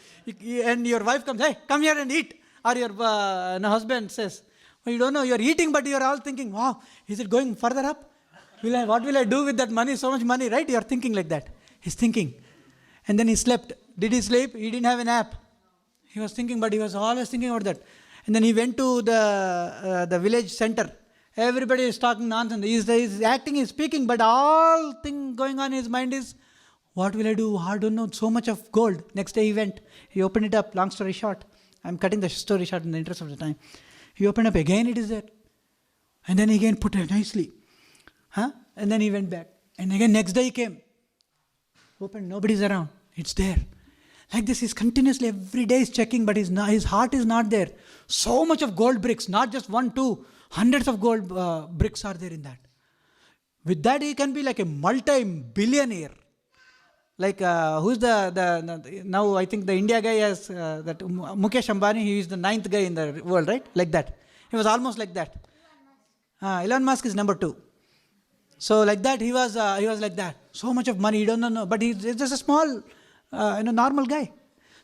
And your wife comes, hey, come here and eat. Or your husband says, well, you don't know, you're eating, but you're all thinking, wow, is it going further up? What will I do with that money, so much money, right? You're thinking like that. He's thinking. And then he slept. Did he sleep? He didn't have a nap. He was thinking, but he was always thinking about that. And then he went to the village center. Everybody is talking nonsense. He's acting, he's speaking, but all thing going on in his mind is, what will I do? I don't know, so much of gold. Next day he went. He opened it up. Long story short. I'm cutting the story short in the interest of the time. He opened up again, it is there. And then again put it nicely. And then he went back. And again next day he came. Opened, nobody's around. It's there. Like this, he's continuously every day is checking, but his heart is not there. So much of gold bricks, not just 1, 2, hundreds of gold bricks are there in that. With that, he can be like a multi-billionaire. Like who's now I think the India guy has that Mukesh Ambani, he is the 9th guy in the world, right? Like that. He was almost like that. Elon Musk is number 2. So like that, he was like that. So much of money, he don't know, but he's just a small, normal guy.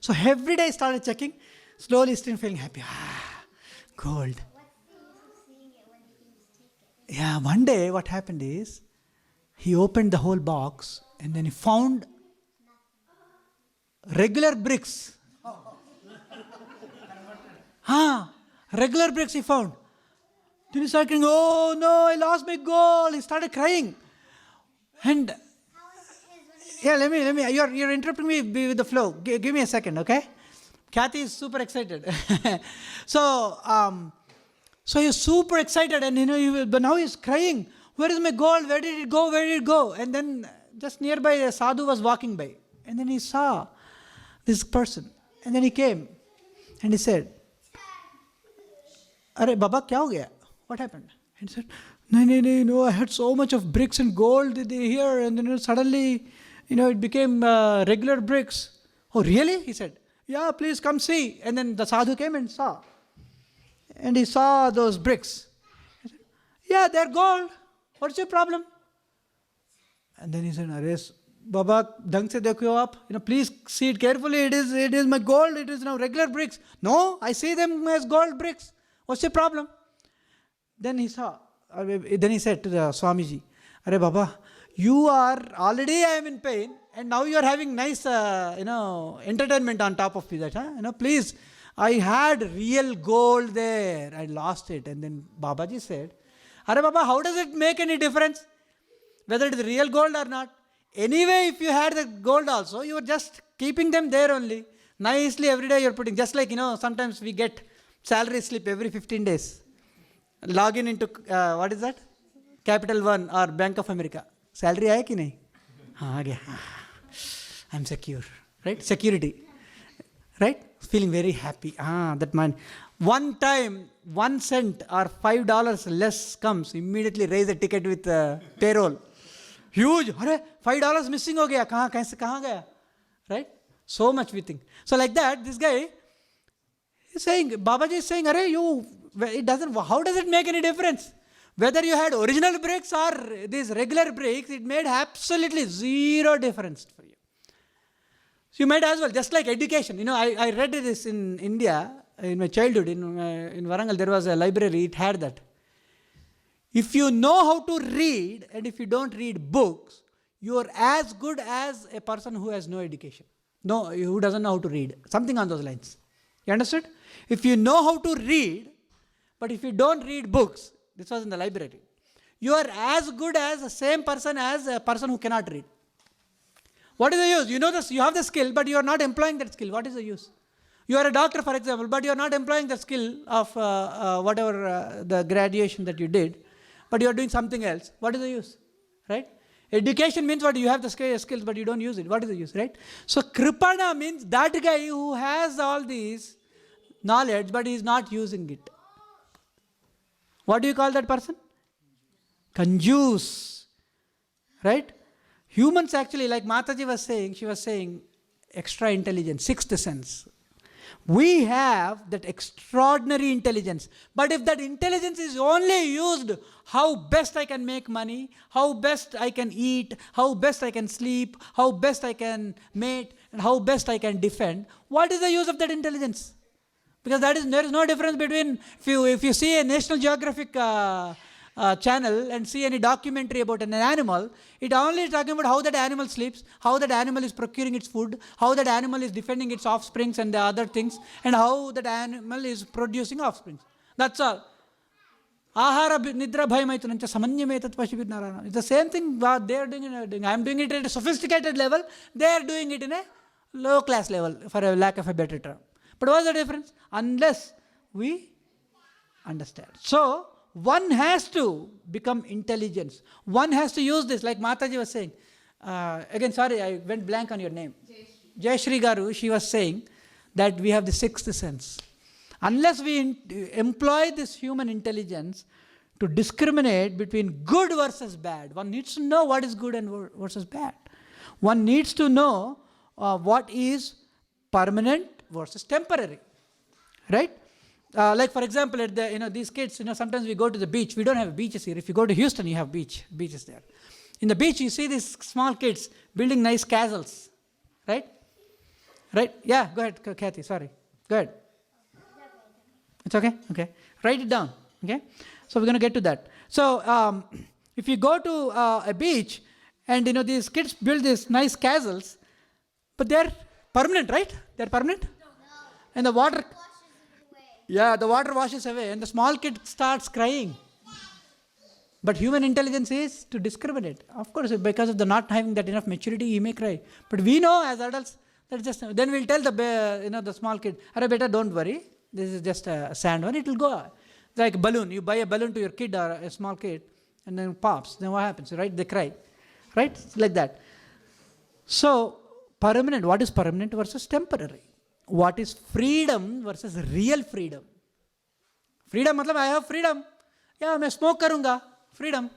So every day he started checking. Slowly he started feeling happy. Gold. What's the use of seeing it when you can just take it? Yeah, one day what happened is, he opened the whole box and then he found regular bricks. Regular bricks he found. Then he started crying, oh no, I lost my gold. He started crying. And How is his when he yeah, let me, you're interrupting me with the flow. Give me a second, okay? Kathy is super excited. So he's super excited and but now he's crying. Where is my gold? Where did it go? Where did it go? And then just nearby a sadhu was walking by. And then he saw this person. And then he came and he said, Arey Baba, kya ho gaya? What happened? And he said, no, I had so much of bricks and gold here. And then suddenly, it became regular bricks. Oh, really? He said, yeah, please come see. And then the sadhu came and saw. And he saw those bricks. He said, yeah, they're gold. What's your problem? And then he said, Ares, Baba, dhang se dekho aap. Please see it carefully. It is my gold. It is now regular bricks. No, I see them as gold bricks. What's your problem? Then he saw. Then he said to the Swamiji, Arey Baba, you are already I am in pain, and now you are having nice, entertainment on top of that. Please, I had real gold there. I lost it. And then Babaji said, Arey Baba, how does it make any difference? Whether it is real gold or not. Anyway, if you had the gold also, you were just keeping them there only. Nicely every day you're putting. Just like, sometimes we get salary slip every 15 days. Log in into, what is that? Capital One or Bank of America. Salary aaya ki nahi? Aa gaya. I'm secure. Right? Security. Right? Feeling very happy. That man. One time, 1 cent or $5 less comes, immediately raise a ticket with payroll. Huge. Arey, $5 missing ho gaya. Kahan gaya? Right? So much we think. So like that, this guy is saying, Babaji is saying, how does it make any difference? Whether you had original bricks or these regular bricks, it made absolutely zero difference for you. So you might as well, just like education. I read this in India, in my childhood, in Warangal, there was a library, it had that. If you know how to read and if you don't read books, you are as good as a person who has no education. No, who doesn't know how to read. Something on those lines. You understood? If you know how to read, but if you don't read books, this was in the library, you are as good as the same person as a person who cannot read. What is the use? You know this, you have the skill, but you are not employing that skill. What is the use? You are a doctor, for example, but you are not employing the skill of whatever the graduation that you did, but you are doing something else. What is the use? Right? Education means what? You have the skills, but you don't use it. What is the use? Right? So Kripana means that guy who has all these knowledge, but he is not using it. What do you call that person? Conjuice. Right? Humans actually, like Mataji was saying, she was saying, extra intelligence, sixth sense. We have that extraordinary intelligence. But if that intelligence is only used, how best I can make money, how best I can eat, how best I can sleep, how best I can mate, and how best I can defend, what is the use of that intelligence? Because there is no difference between, if you see a National Geographic channel and see any documentary about an animal, it only is talking about how that animal sleeps, how that animal is procuring its food, how that animal is defending its offsprings and the other things, and how that animal is producing offsprings. That's all. Ahara nidra bhayamaitunancha samanyametat pashibirnarana. It's the same thing what they are doing. I am doing it at a sophisticated level. They are doing it in a low class level, for a lack of a better term. But what's the difference? Unless we understand. So, one has to become intelligence. One has to use this, like Mataji was saying. Again, sorry, I went blank on your name. Jayashri Garu, she was saying that we have the sixth sense. Unless we employ this human intelligence to discriminate between good versus bad, one needs to know what is good and versus bad. One needs to know what is permanent versus temporary, right? Like for example, at the these kids, sometimes we go to the beach. We don't have beaches here. If you go to Houston, you have beaches there. In the beach, you see these small kids building nice castles, right? Right? Yeah. Go ahead, Kathy. Sorry. Go ahead. It's okay? Okay. Write it down. Okay? So we're going to get to that. So if you go to a beach and these kids build these nice castles, but they're permanent, right? They're permanent? No. And the water the water washes away and the small kid starts crying. But human intelligence is to discriminate. Of course, because of the not having that enough maturity, he may cry. But we know as adults that then we'll tell the small kid, "Arey beta, don't worry. This is just a sand one. It will go." Like a balloon. You buy a balloon to your kid or a small kid, and then it pops. Then what happens? Right? They cry. Right? It's like that. So permanent. What is permanent versus temporary? What is freedom versus real freedom? Freedom matlab I have freedom. Yeah, मैं smoke करूँगा. Freedom.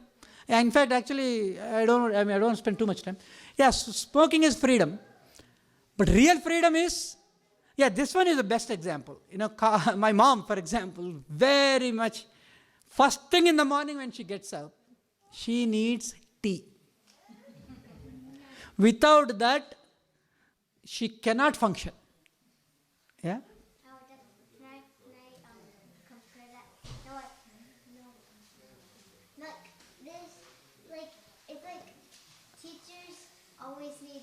Yeah, in fact, actually, I don't spend too much time. Yeah, smoking is freedom. But real freedom is, this one is the best example. My mom, for example, very much, first thing in the morning when she gets up, she needs tea. Without that, she cannot function. Yeah? Can I compare that? It's like teachers always need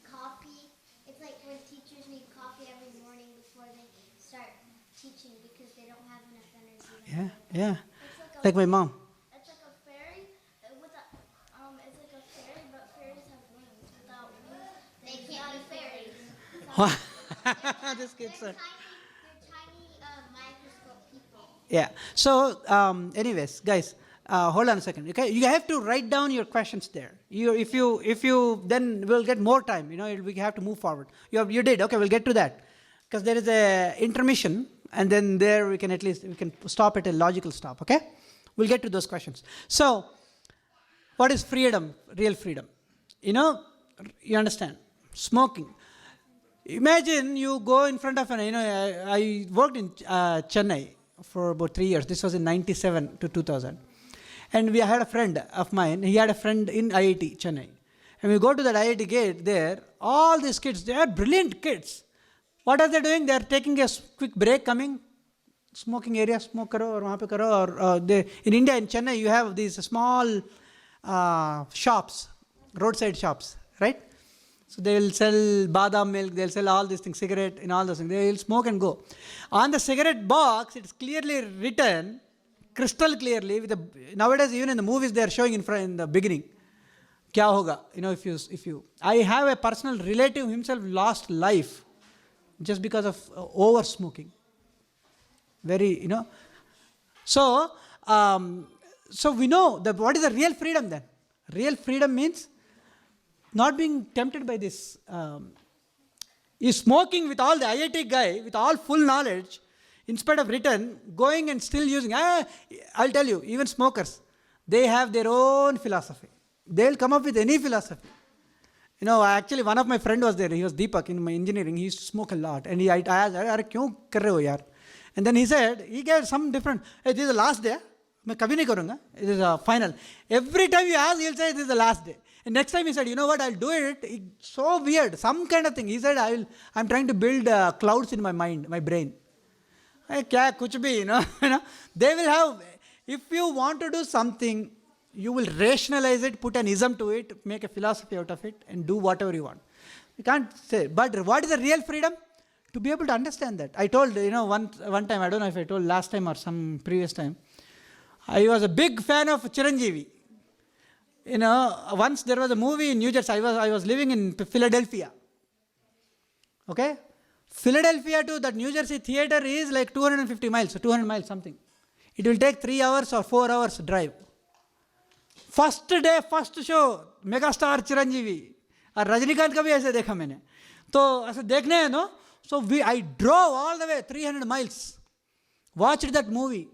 coffee. It's like when teachers need coffee every morning before they start teaching because they don't have enough energy. Yeah. It's Like my mom. It's like a fairy it's like a fairy, but fairies have wings. Without wings, they can't be fairies. This kid's They're tiny microscope people. Yeah. So, anyways, guys, hold on a second. Okay, you have to write down your questions there. If you, then we'll get more time. We have to move forward. You did. Okay, we'll get to that because there is a intermission, and then there we can stop at a logical stop. Okay, we'll get to those questions. So, what is freedom? Real freedom. You understand? Smoking. Imagine you go in front of I worked in Chennai for about 3 years. This was in 97 to 2000. And we had a friend of mine. He had a friend in IIT, Chennai. And we go to that IIT gate there. All these kids, they are brilliant kids. What are they doing? They are taking a quick break coming. Smoking area, smoke karo or wahan pe karo. Or in India, in Chennai, you have these small shops, roadside shops, right? So they will sell badam milk, they'll sell all these things, cigarette and all those things. They will smoke and go. On the cigarette box, it's clearly written, crystal clearly. Nowadays, even in the movies, they are showing in the beginning. Kya hoga? If you. I have a personal relative himself lost life just because of over smoking. Very, So we know that what is the real freedom then? Real freedom means not being tempted by this. Is smoking with all the IIT guy, with all full knowledge, instead of written, going and still using. I'll tell you, even smokers, they have their own philosophy. They'll come up with any philosophy. Actually, one of my friend was there. He was Deepak in my engineering. He used to smoke a lot. And I asked, "Are kyun kar rahe ho yaar?" And then he said, he gave some different, "Hey, this is the last day. मैं कभी नहीं करूँगा. It is a final." Every time you ask, he'll say, "This is the last day." And next time he said, "You know what, I'll do it." It's so weird, some kind of thing. He said, I'm trying to build clouds in my mind, my brain. Kya kuch bhi, They will have, if you want to do something, you will rationalize it, put an ism to it, make a philosophy out of it, and do whatever you want. You can't say, but what is the real freedom? To be able to understand that. I told, one time, I don't know if I told last time or some previous time, I was a big fan of Chiranjeevi. Once there was a movie in New Jersey. I was living in Philadelphia. Okay? Philadelphia to that New Jersey theater is like 250 miles, 200 miles something. It will take 3 hours or 4 hours drive. First day, first show, megastar Chiranjeevi. और रजनीकांत का भी ऐसे देखा मैंने. तो ऐसे देखने हैं no? So I drove all the way 300 miles. Watched that movie.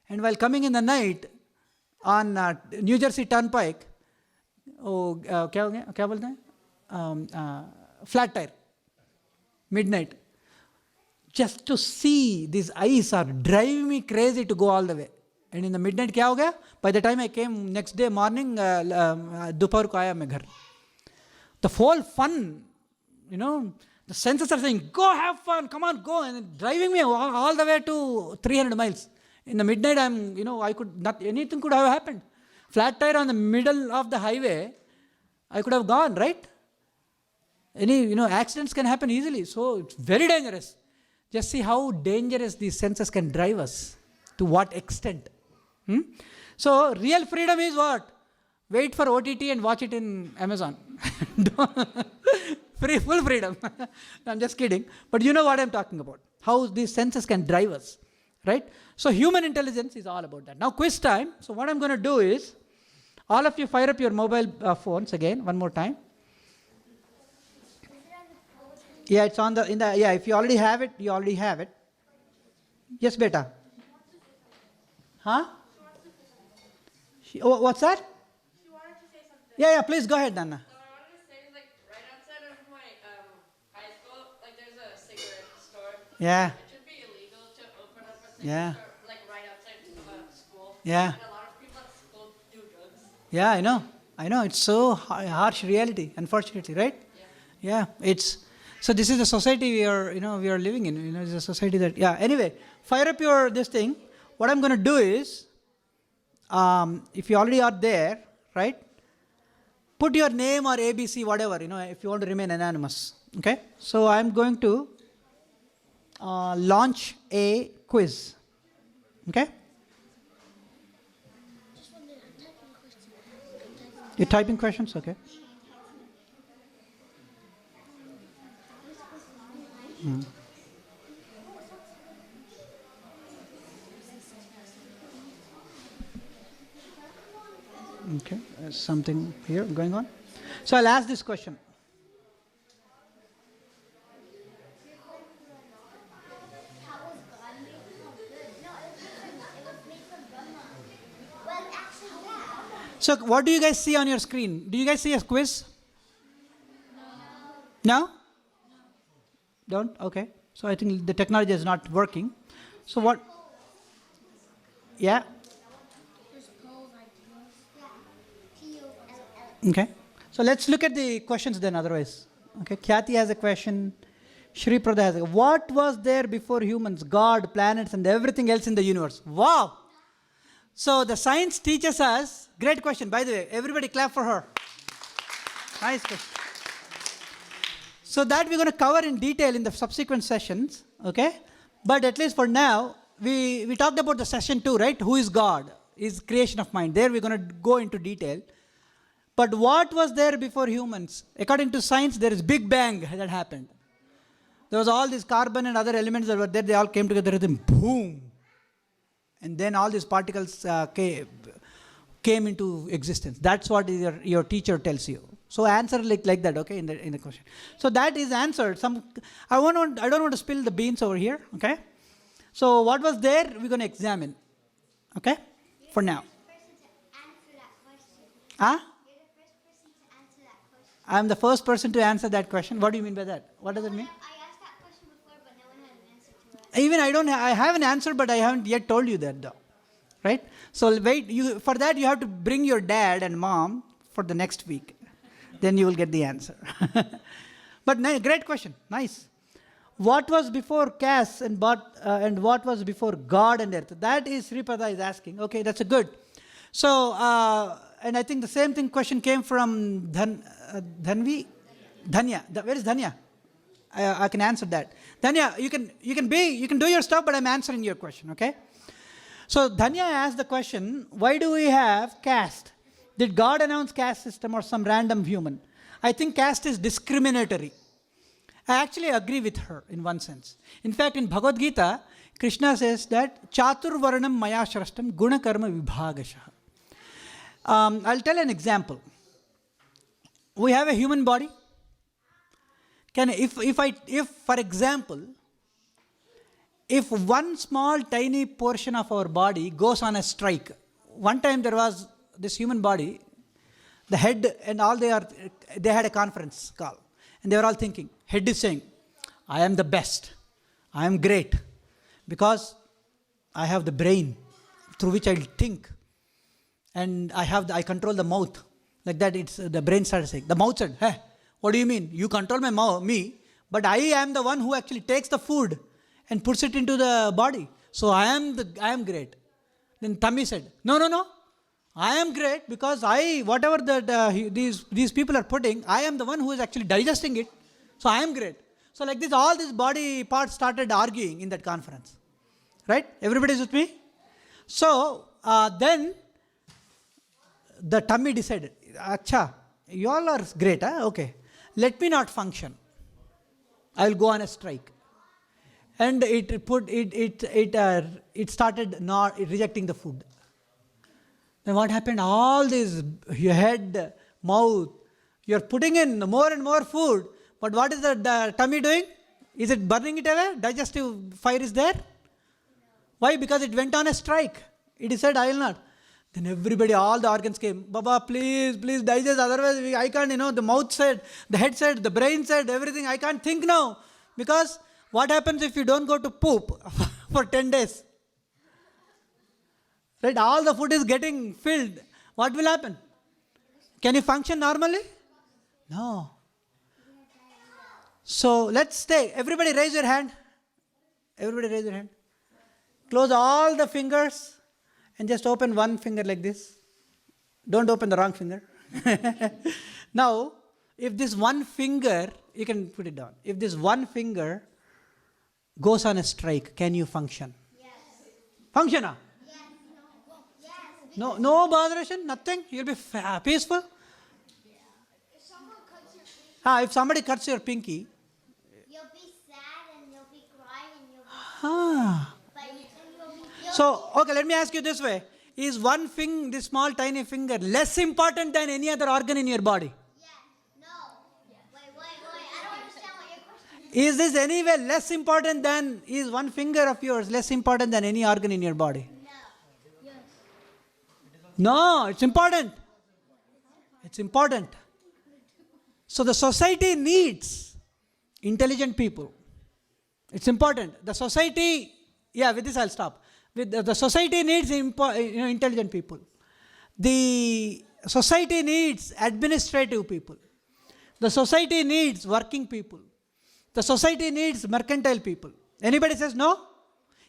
And while coming in the night on New Jersey Turnpike, क्या बोलते हैं? flat tire, midnight. Just to see these eyes are driving me crazy to go all the way. And in the midnight, क्या हो गया? By the time I came next day morning, दोपहर को आया मैं घर. The whole fun, the senses are saying, go have fun, come on, go, and driving me all the way to 300 miles. In the midnight, anything could have happened. Flat tire on the middle of the highway, I could have gone, right? Accidents can happen easily, so it's very dangerous. Just see how dangerous these senses can drive us, to what extent. So, real freedom is what? Wait for OTT and watch it in Amazon. Full freedom. I'm just kidding. But you know what I'm talking about. How these senses can drive us. Right? So human intelligence is all about that. Now quiz time. So what I'm going to do is, all of you fire up your mobile phones again, one more time. Yeah, it's on if you already have it, you already have it. Yes, beta. Huh? What's that? She wanted to say something. Yeah, please go ahead, Nana. I wanted to say, right outside of my high school, there's a cigarette store. Yeah. It should be illegal to open up a cigarette Yeah. store, right outside school. Yeah. And a lot of people at school do drugs. Yeah, I know. It's so harsh reality, unfortunately, right? Yeah. So this is the society we are living in. It's a society that, anyway, fire up this thing. What I'm going to do is, if you already are there, right, put your name or ABC, whatever, if you want to remain anonymous. Okay? So I'm going to launch a quiz. Okay? You're typing questions? Okay. Okay, there's something here going on. So I'll ask this question. How was God made? Oh, good. No, it was made from Brahma. Well, actually, yeah. So what do you guys see on your screen? Do you guys see a quiz? No? Don't? Okay. So I think the technology is not working. So what? Yeah? There's polls, ideas. Yeah. P-O-L-L. Okay. So let's look at the questions then otherwise. Okay. Khyati has a question. Shri Prada has a what was there before humans, God, planets, and everything else in the universe? Wow. So the science teaches us, great question, by the way, everybody clap for her. Nice question. So that we're going to cover in detail in the subsequent sessions, okay? But at least for now, we talked about the session 2, right? Who is God? Is creation of mind. There we're going to go into detail. But what was there before humans? According to science, there is Big Bang that happened. There was all this carbon and other elements that were there, they all came together and then boom. And then all these particles came into existence. That's what your teacher tells you. So answer like that, okay, in the question. So that is answered. I don't want to spill the beans over here, okay? So what was there, we're going to examine, okay, for now. Huh? I'm the first person to answer that question. What do you mean by that? What does it mean? I asked that question before, but no one had an answer to it. Even I have an answer, but I haven't yet told you that though, right? So wait, for that you have to bring your dad and mom for the next week. Then you will get the answer. But great question, nice. What was before Cass and what was before God and earth? That is Sripada is asking. Okay, that's a good. So, and I think the same question came from Dhanvi. Dhanya. Where is Dhanya? I can answer that. Dhanya, you can do your stuff, but I'm answering your question, okay? So Dhanya asked the question, why do we have caste? Did God announce caste system or some random human? I think caste is discriminatory. I actually agree with her in one sense. In fact, in Bhagavad Gita, Krishna says that Chatur Varnam Maya Shrashtam Guna Karma Vibhagashaha. I'll tell an example. We have a human body. If for example, if one small tiny portion of our body goes on a strike, one time there was this human body, The head and all they had a conference call. And they were all thinking, head is saying, I am the best. I am great. Because I have the brain through which I think. And I control the mouth. Like that, the brain started saying. The mouth said, hey, what do you mean? You control me, but I am the one who actually takes the food and puts it into the body. So I am great. Then tummy said, no. I am great because whatever these people are putting, I am the one who is actually digesting it. So I am great. So like this, all these body parts started arguing in that conference. Right? Everybody is with me? So then the tummy decided, Acha, you all are great, huh? Okay. Let me not function. I will go on a strike. And it started not rejecting the food. Then what happened? All this, your head, mouth, you're putting in more and more food. But what is the tummy doing? Is it burning it away? Digestive fire is there? Why? Because it went on a strike. It said, I will not. Then everybody, all the organs came. Baba, please digest. Otherwise, I can't, the mouth said, the head said, the brain said, everything. I can't think now. Because what happens if you don't go to poop for 10 days? Right? All the food is getting filled. What will happen? Can you function normally? No. So let's stay. Everybody raise your hand. Everybody raise your hand. Close all the fingers and just open one finger like this. Don't open the wrong finger. Now, if this one finger, you can put it down. If this one finger goes on a strike, can you function? Yes. Function? Yes. Yes. No botheration, nothing. You'll be peaceful. If someone cuts your pinky, If somebody cuts your pinky, you'll be sad and you'll be crying and you'll be ah. but you'll be guilty. So, okay, let me ask you this way. Is one finger, this small tiny finger, less important than any other organ in your body? Yeah. No. Wait. I don't understand what your question is. Is this anyway less important than, is one finger of yours less important than any organ in your body? No. Yes. No, it's important. It's important. So the society needs intelligent people. It's important. The society, with this I'll stop. The society needs intelligent people. The society needs administrative people. The society needs working people. The society needs mercantile people. Anybody says no?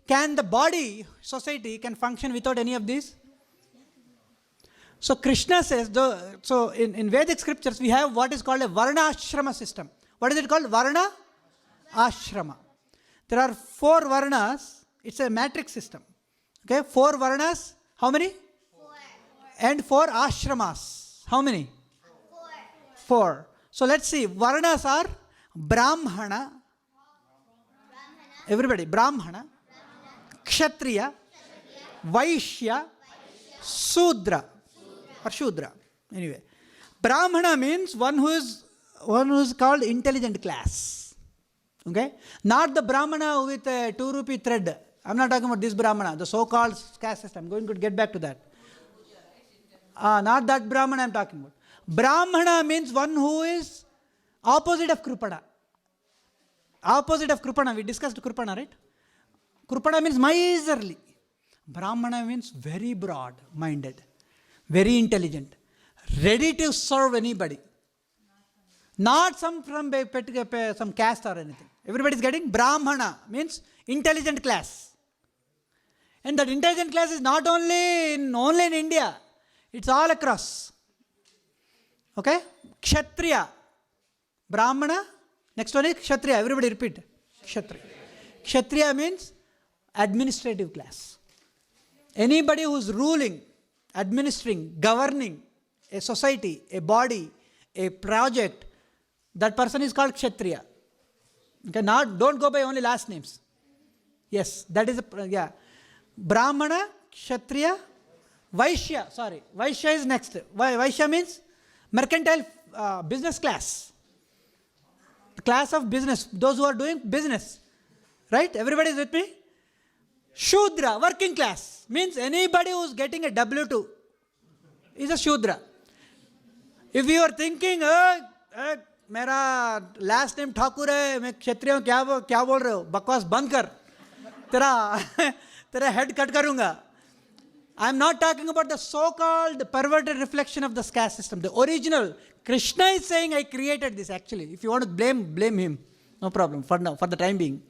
Can the body, society, can function without any of these? So Krishna says, in Vedic scriptures, we have what is called a Varna Ashrama system. What is it called? Varna Ashrama. There are 4 Varnas. It's a matrix system. Okay, 4 Varnas. How many? 4. And 4 Ashramas. How many? 4. So let's see. Varnas are Brahmana. Everybody. Brahmana. Kshatriya. Vaishya. Sudra. Or Shudra. Anyway. Brahmana means one who is called intelligent class. Okay? Not the Brahmana with a 2 rupee thread. I'm not talking about this Brahmana, the so-called caste system. I'm going to get back to that. Not that Brahmana I'm talking about. Brahmana means one who is opposite of Kripana. Opposite of Kripana. We discussed Kripana, right? Kripana means miserly. Brahmana means very broad-minded, very intelligent, ready to serve anybody. Not some caste or anything. Everybody is getting? Brahmana means intelligent class. And that intelligent class is not only in India. It's all across. Okay? Kshatriya. Brahmana. Next one is Kshatriya. Everybody repeat. Kshatriya. Kshatriya means administrative class. Anybody who's ruling, administering, governing a society, a body, a project, that person is called Kshatriya. Okay, don't go by only last names. Yes, that is Brahmana, Kshatriya, Vaishya. Sorry, Vaishya is next. Vaishya means mercantile business class. Class of business, those who are doing business. Right? Everybody is with me? Shudra, working class, means anybody who is getting a W2 is a Shudra. If you are thinking, मेरा last name Thakur है, मैं क्षत्रिय हूँ, क्या बोल रहे हो, बकवास बंद कर, तेरा हेड कट करूँगा. I am not talking about the so-called perverted reflection of the caste system. The original, Krishna is saying, I created this actually. If you want to blame him, no problem, for now, for the time being.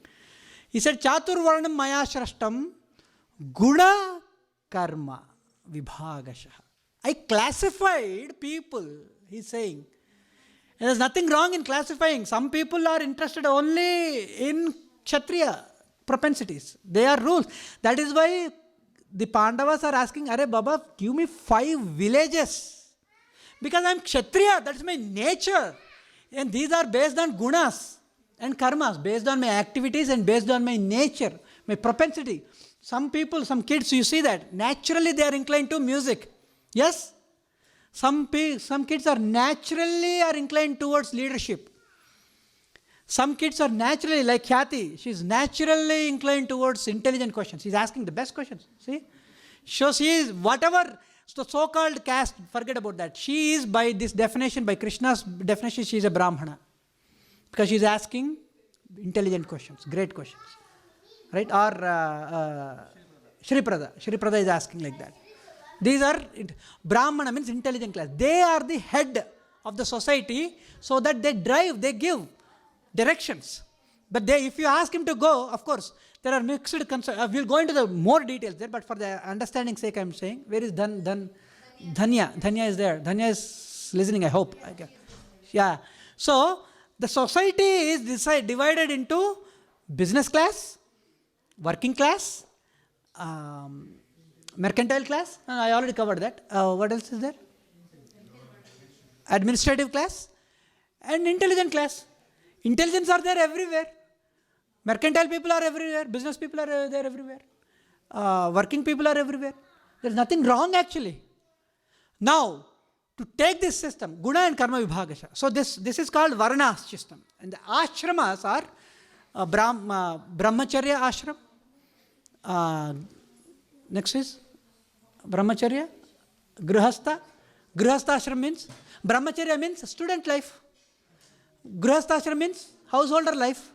He said, Chaturvarnam maya shrashtam guna karma vibhagashaha. I classified people, he's saying. And there's nothing wrong in classifying. Some people are interested only in Kshatriya propensities. They are rules. That is why the Pandavas are asking, Arey Baba, give me 5 villages. Because I am Kshatriya, that's my nature. And these are based on gunas and karmas, based on my activities and based on my nature, my propensity. Some people, some kids, you see that, naturally they are inclined to music. Yes? Some kids are naturally inclined towards leadership. Some kids are naturally, like Khyati, she's naturally inclined towards intelligent questions. She's asking the best questions. See? So she is, whatever the so-called caste, forget about that. She is, by this definition, by Krishna's definition, she is a Brahmana. Because she is asking intelligent questions, great questions. Right? Or Shriprada is asking like that. These are, Brahmana means intelligent class. They are the head of the society, so that they drive, they give directions. But if you ask him to go, of course, there are mixed concerns. We'll go into the more details there, but for the understanding sake, I'm saying, where is Dhanya? Dhanya is there. Dhanya is listening, I hope. Yeah. So, the society is divided into business class, working class, mercantile class. I already covered that. What else is there? Administrative class and intelligent class. Intelligence are there everywhere. Mercantile people are everywhere. Business people are there everywhere. Working people are everywhere. There is nothing wrong actually. Now, to take this system, guna and karma vibhagasha. So this is called varna system. And the ashramas are brahmacharya ashram. Next is brahmacharya, grihastha. Grihastha ashram means, brahmacharya means student life. Grihastha ashram means householder life.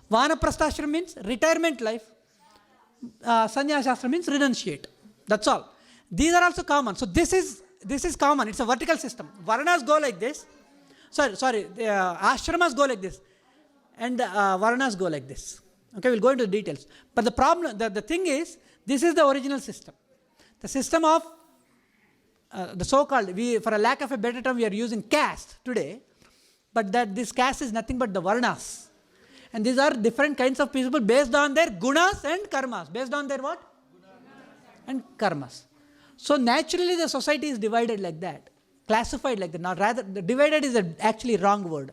Vanaprastha ashram means retirement life. Sannyasa ashram means renunciate. That's all. These are also common. So this is common. It's a vertical system. Varnas go like this. Ashramas go like this. And Varnas go like this. Okay, we'll go into the details. But the problem, the thing is, this is the original system. The system of the so-called, for a lack of a better term, we are using caste today. But that this caste is nothing but the varnas. And these are different kinds of people based on their gunas and karmas. Based on their what? And karmas. So naturally the society is divided like that. Classified like that. Now rather, the divided is actually wrong word.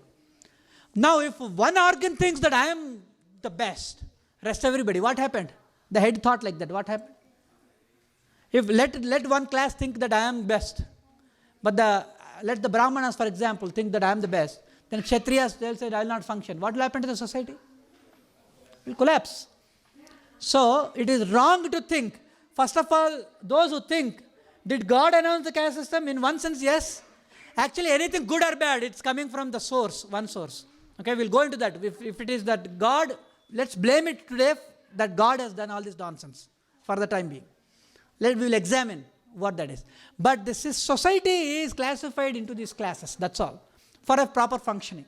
Now if one organ thinks that I am the best, rest everybody, what happened? The head thought like that, what happened? If let one class think that I am best, but let the Brahmanas, for example, think that I am the best, then Kshatriyas, they'll say, I will not function. What will happen to the society? It will collapse. So, it is wrong to think. First of all, those who think, did God announce the caste system? In one sense, yes. Actually, anything good or bad, it's coming from the source, one source. Okay, we'll go into that. If it is that God, let's blame it today that God has done all this nonsense for the time being. We will examine what that is. But this society is classified into these classes, that's all, for a proper functioning.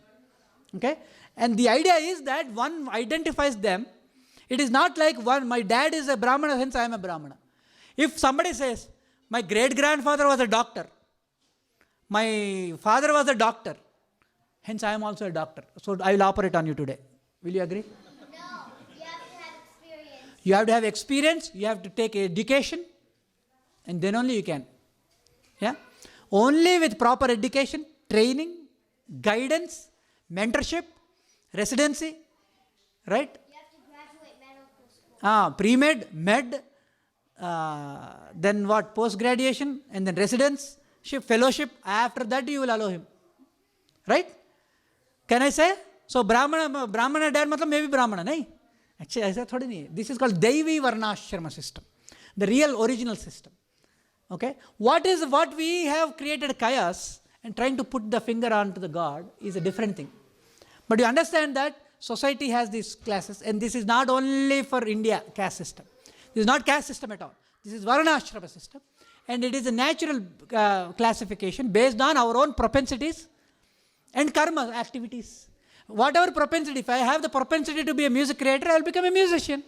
Okay? And the idea is that one identifies them. It is not like my dad is a Brahmana, hence I am a Brahmana. If somebody says, my great-grandfather was a doctor, my father was a doctor, hence I am also a doctor, so I will operate on you today. Will you agree? No, you have to have experience. You have to have experience, you have to take education, and then only you can. Yeah? Only with proper education, training, guidance, mentorship, residency, right? You have to graduate medical school. Pre-med, med, then what? Post-graduation, and then residence, fellowship. After that you will allow him. Right? Can I say? So Brahmana dad matlab maybe Brahmana, nahi? Actually, aisa thodi nahi. This is called Daivi Varnashrama system. The real original system. Okay? What we have created chaos and trying to put the finger onto the God is a different thing. But you understand that society has these classes, and this is not only for India caste system. This is not caste system at all. This is Varnashrama system, and it is a natural classification based on our own propensities and karma activities. Whatever propensity, if I have the propensity to be a music creator, I will become a musician.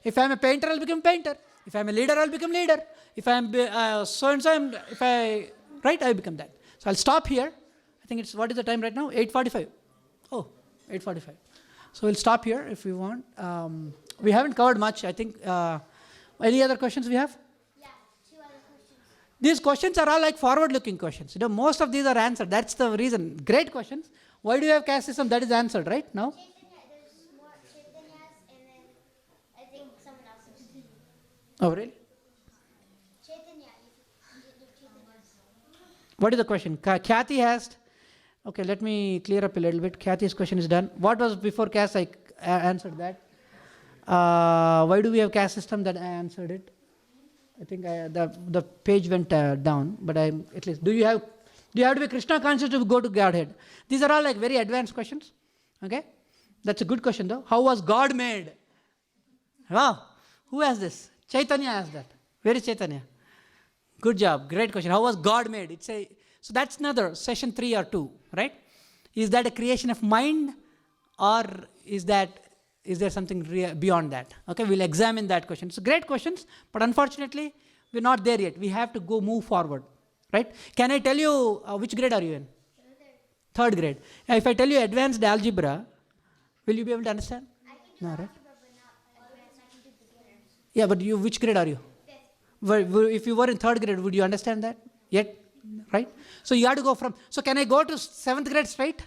If I am a painter, I will become a painter. If I am a leader, I will become leader. If I am so-and-so, I will become that. So I'll stop here. I think it's, what is the time right now? 8:45. Oh, 8:45. So we'll stop here if we want. We haven't covered much, I think. Any other questions we have? Yeah, 2 other questions. These questions are all like forward-looking questions. Most of these are answered. That's the reason. Great questions. Why do you have caste system? That is answered, right? Now? Chaitanya, there's more Chaitanyas, and then I think someone else's. Oh, really? Chaitanya, you do Chaitanyas. What is the question? Khyati asked. Okay, let me clear up a little bit. Khyati's question is done. What was before caste? I answered that. Why do we have caste system? That I answered it. I think the page went down, but I at least. Do you have to be Krishna conscious to go to Godhead? These are all like very advanced questions. Okay, that's a good question though. How was God made? Wow, who has this? Chaitanya asked that. Where is Chaitanya? Good job, great question. How was God made? So that's another session 3 or 2, right? Is that a creation of mind, or is there something beyond that? Okay, we'll examine that question. So great questions, but unfortunately, we're not there yet. We have to move forward, right? Can I tell you, which grade are you in? Third grade. If I tell you advanced algebra, will you be able to understand? I can do No, right? algebra, but not advanced. I can do beginners. Yeah, but which grade are you? 5th. If you were in third grade, would you understand that yet? Right? So you have to go from, so can I go to 7th grade straight?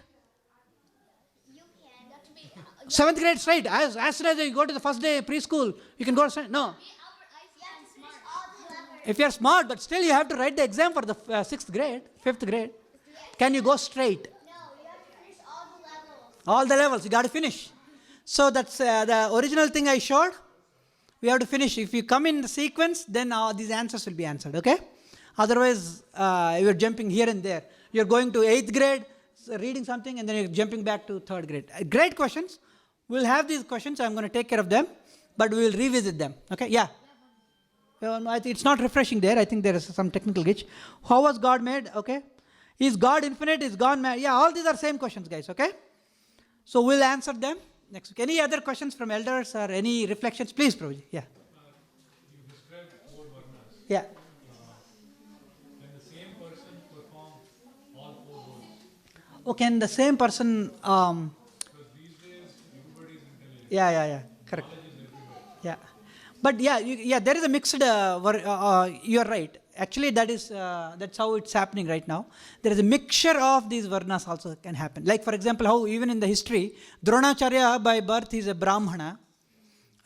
You can. You have to be. 7th grade straight. As soon as you go to the first day preschool, you can go straight. No. Albert Einstein smart. All the levels. If you are smart, but still you have to write the exam for the 6th grade, 5th grade. Can you go straight? No, you have to finish all the levels. All the levels, you got to finish. So that's the original thing I showed. We have to finish. If you come in the sequence, then these answers will be answered, okay? Otherwise, you're jumping here and there. You're going to 8th grade, reading something, and then you're jumping back to 3rd grade. Great questions. We'll have these questions. I'm going to take care of them, but we will revisit them, okay? Yeah. Well, it's not refreshing there. I think there is some technical glitch. How was God made? Okay. Is God infinite? Is God made? Yeah, all these are same questions, guys, okay? So we'll answer them next week. Any other questions from elders or any reflections? Please, Prabhuji. Yeah. You described 4 varnas. Yeah. Can the same person perform all 4 roles? Oh, can the same person... Because these days, everybody is intelligent. Yeah. Correct. Knowledge is everywhere. Yeah. But there is a mixed... you are right. Actually, that's how it's happening right now. There is a mixture of these varnas also can happen. Like, for example, how even in the history, Dronacharya by birth is a Brahmana,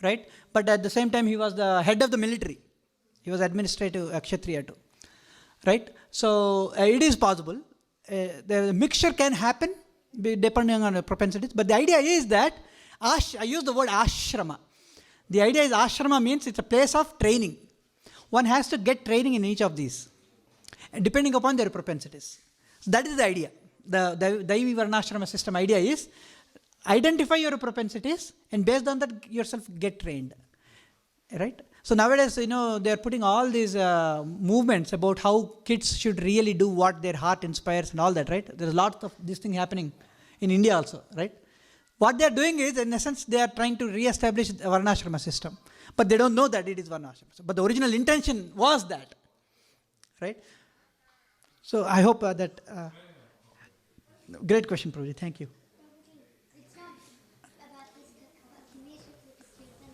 right? But at the same time, he was the head of the military. He was administrative Kshatriya too, right? So it is possible. The mixture can happen depending on the propensities. But the idea is that, I use the word ashrama. The idea is ashrama means it's a place of training. One has to get training in each of these, depending upon their propensities. So that is the idea. The Daivi Varnashrama system idea is identify your propensities and based on that yourself get trained. Right? So nowadays, they are putting all these movements about how kids should really do what their heart inspires and all that, right? There's a lot of this thing happening in India also, right? What they are doing is, in essence, they are trying to re-establish the Varnashrama system. But they don't know that it is Varnashrama. But the original intention was that, right? So I hope that... great question, Prabhuji. Thank you. It's not about this music with the kirtan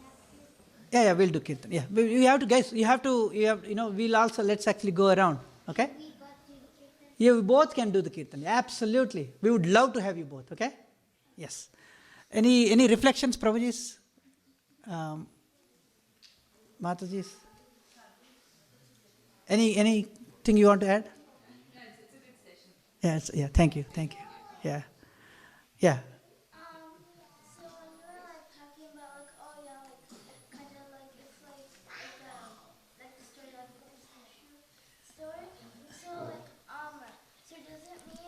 after. Yeah, we'll do kirtan. Yeah, we have to, guys. We'll also let's actually go around. Okay? We both do the kirtan. Yeah, we both can do the kirtan. Absolutely, we would love to have you both. Okay? Yes. Any reflections, Prabhuji's, Mataji's? Anything you want to add? Yeah, it's a good session. Yeah. Thank you. Yeah. So when you were like talking about like, oh yeah, like kind of like it's like the story like the issue story. So like so does it mean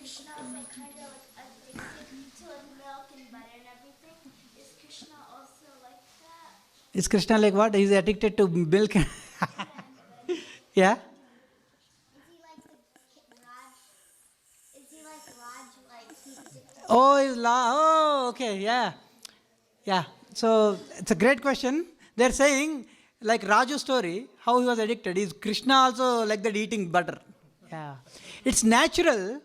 Krishna is like kind of like addicted to like milk and butter and everything. Is Krishna also like that? Is Krishna like what? He's addicted to milk. Yeah? Is he like the Raj? Is he like Raj? Like he's addicted? Oh, okay, yeah. Yeah. So it's a great question. They're saying, like Raju's story, how he was addicted. Is Krishna also like that eating butter? Yeah. It's natural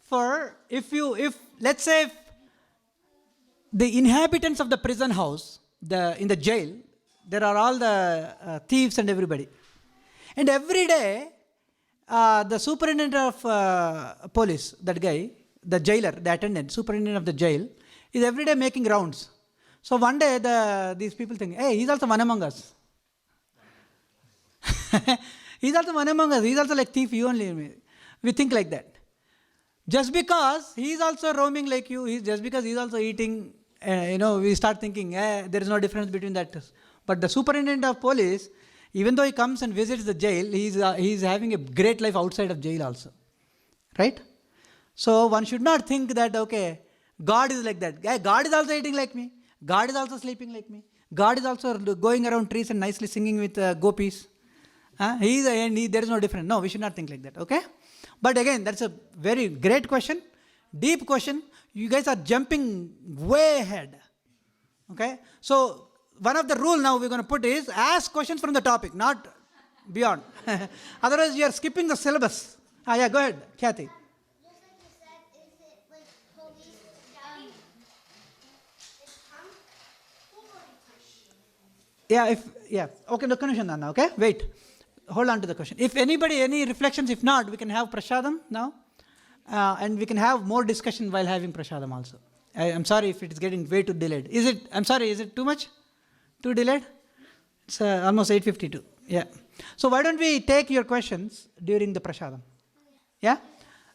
for if let's say if the inhabitants of the prison house, in the jail, there are all the thieves and everybody. And every day, the superintendent of police, that guy, the jailer, the attendant, superintendent of the jail, is every day making rounds. So one day, these people think, hey, he's also one among us. He's also one among us. He's also like thief, you only. We think like that. Just because he's also roaming like you, just because he's also eating, we start thinking, there is no difference between that. But the superintendent of police, even though he comes and visits the jail, he's having a great life outside of jail also. Right? So one should not think that, okay, God is like that. God is also eating like me. God is also sleeping like me. God is also going around trees and nicely singing with gopis. There is no difference. No, we should not think like that. Okay? But again, that's a very great question. Deep question. You guys are jumping way ahead. Okay? So, one of the rule now we're going to put is ask questions from the topic, not beyond. Otherwise, you are skipping the syllabus. Yeah, go ahead, Kathy. Just like you said, is it like police? Okay, the question now, okay? Wait. Hold on to the question. If anybody, any reflections, if not, we can have prashadam now. And we can have more discussion while having prashadam also. I'm sorry if it's getting way too delayed. Is it too much? Too delayed? It's almost 8:52. Yeah. So why don't we take your questions during the prashadam? Yeah?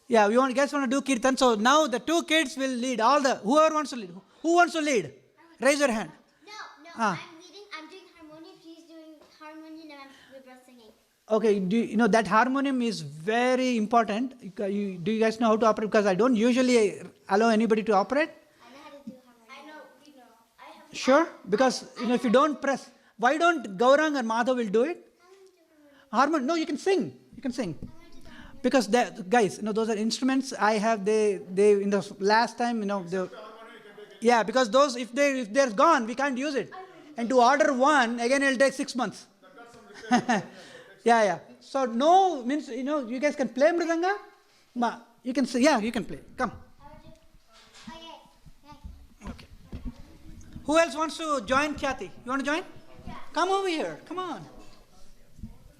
Yeah, you guys want to do kirtan? So now the two kids will lead whoever wants to lead. Who wants to lead? Raise your hand. No, Ah. I'm leading. I'm doing harmonium. He's doing harmonium, and we're both singing. Okay, that harmonium is very important. Do you guys know how to operate? Because I don't usually allow anybody to operate. I know how to do harmonium. I know. We know. I have. Sure? Because if you don't press, why don't Gaurang and Madhav will do it? Harmonium. No, you can sing. You can sing. Because guys, those are instruments I have. They in the last time, yeah. Because those if they're gone, we can't use it. And to order one again, it'll take 6 months. Yeah. So no means you guys can play mridanga. You can say you can play. Come. Okay. Who else wants to join, Khyati? You want to join? Yeah. Come over here. Come on.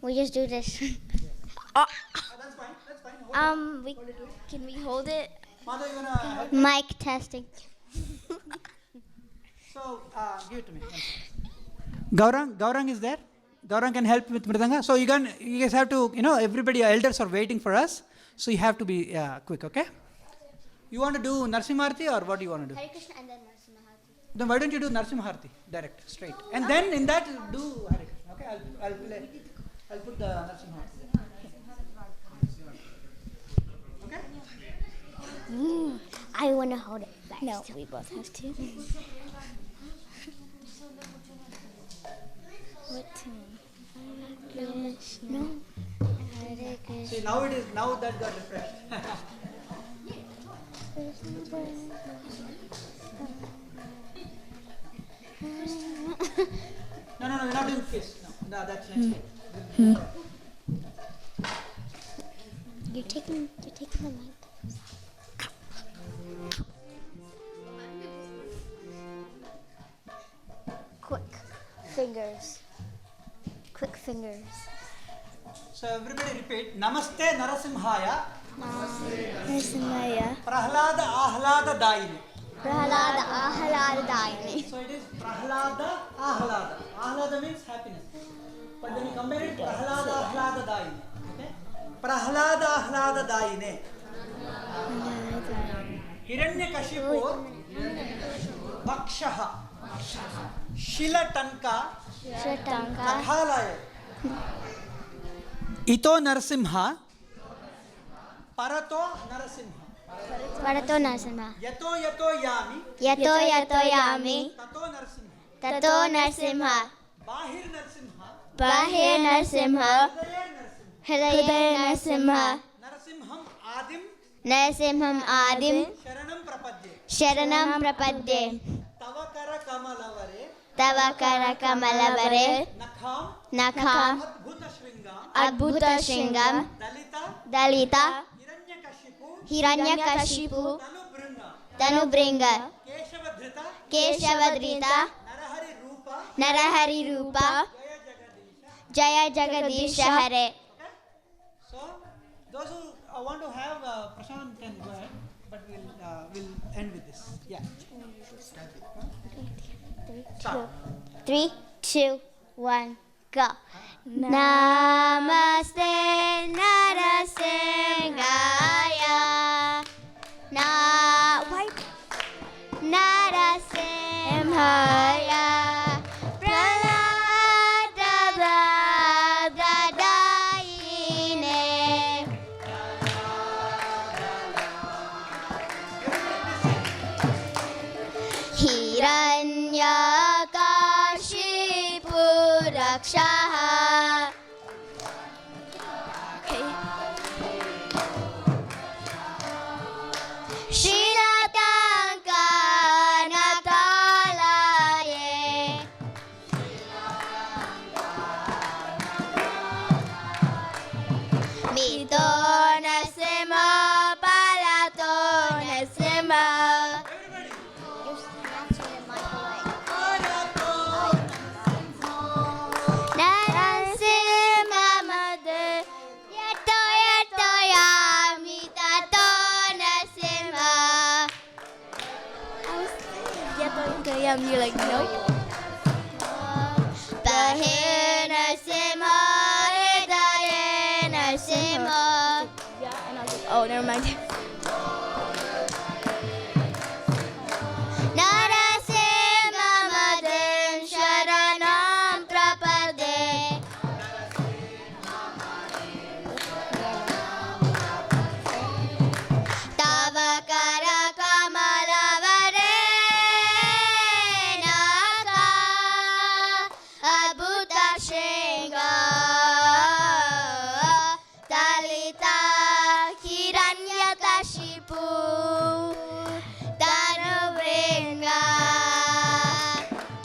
We just do this. That's fine. That's fine. Can we hold it? Madhav, you wanna help? Mic testing. So give it to me. Gaurang is there. Gaurang can help with mridanga. So you guys have to, everybody, elders are waiting for us. So you have to be quick, okay? You want to do Narsimharti or what do you want to do? Hare Krishna and then Narsimharti. Then why don't you do Narsimharti direct, straight? And then in that do Hare Krishna, okay? I'll play. I'll put the Narsimharti there. Okay? I want to hold it first. No, we both have to. What tune? No. Hare Krishna. See, now that got refreshed. No, we're not doing kiss. No, that's next. You're taking the mic. Quick fingers. So everybody repeat. Namaste Narasimhaya. Narsimhaya. Prahlada Ahlada Daine. Prahlada Ahlada Daine. So it is Prahlada Ahlada. Ahlada means happiness. But when you compare it, Prahlada Ahlada Daine. Okay? Prahlada Ahlada Daine. Hiranyakashipu Vakshaha Shilatanka Kathalaya Ito Narasimha Parato Narasimha. Bharato Narasimha. Yato yato yami. Yato yato yami. Tato Narasimha. Tato Narasimha. Bahir Narasimha. Bahir Narasimha. Hridaya Narasimha. Hridaya Narasimha. Narasimham Adim. Narasimham Adim. Sharanam Prapadye. Sharanam Prapadye. Tavakara Kamalavare. Tavakara Kamalavare. Nakham. Nakham. Adbhuta Shringam. Adbhuta Shringam. Dalita. Dalita. Hiranyakashipu. Hiranyakashipu. Tanubringa. Tanubringa. Keshavadhrita. Keshavadrita. Narahari Rupa. Narahari Rupa. Jaya Jagadisha. Jaya Jagadisha Hare. Okay? So, those who want to have Prashant can go ahead, but we'll end with this. Yeah. Start. 3, 2, 1, go. Namaste Narasimhaya. Narasimhaya. Pranadadadayine. Hiranyakashipu rakshaha. Shrilatanka natalaye. Mito Narasimha Bharato Narasimha. Narasimha Mother. Yato yato yami tato Narasimha. Yato yami, you're like, nope. Bahir Narasimha, Hridaya Narasimha. Yeah, and I was like, oh, never mind. Narasimha Madin Sharanam Prapadye. Tavakara Kamalavare. Naka Adbhuta Shringam. Dalita Hiranyakashipu. Tanubringa.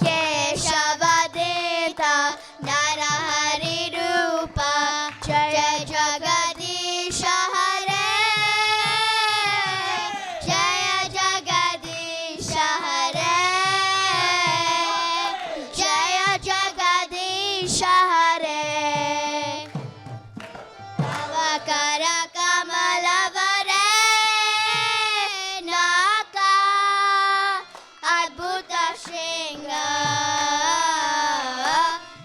Keshavadrita. Narahari Rupa. Jaya Jagadisha Hare. Jaya Jagadisha Hare. Jaya Jagadisha Hare. Tavakara Kamalavare. Naka Adbhuta Shringam.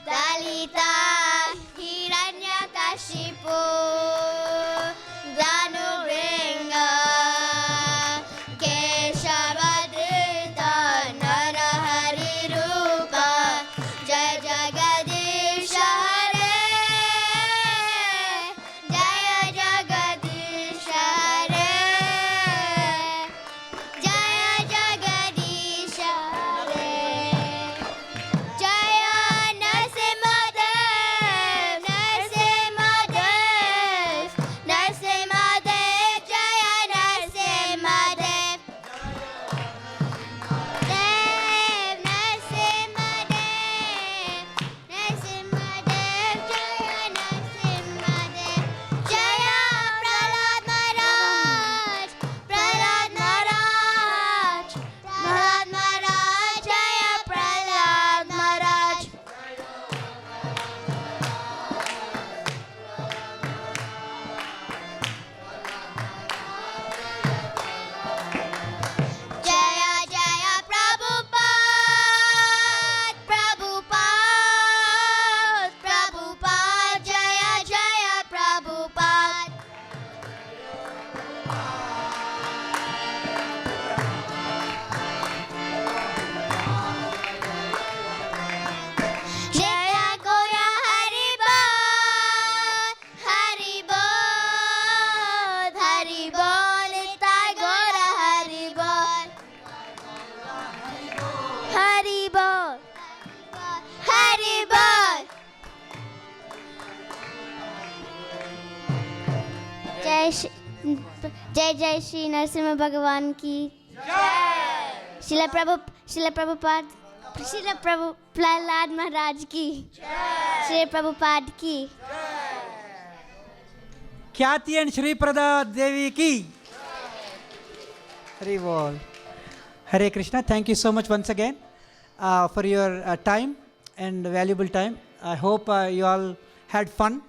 Dalita जय श्री नरसिम्हा भगवान की शिला प्रभुपाद प्रहलाद महाराज की श्री प्रभुपाद की Khyati and Shri Prada Devi ki. Hari Bol. Hare Krishna. Thank you so much once again for your time and valuable time. I hope you all had fun.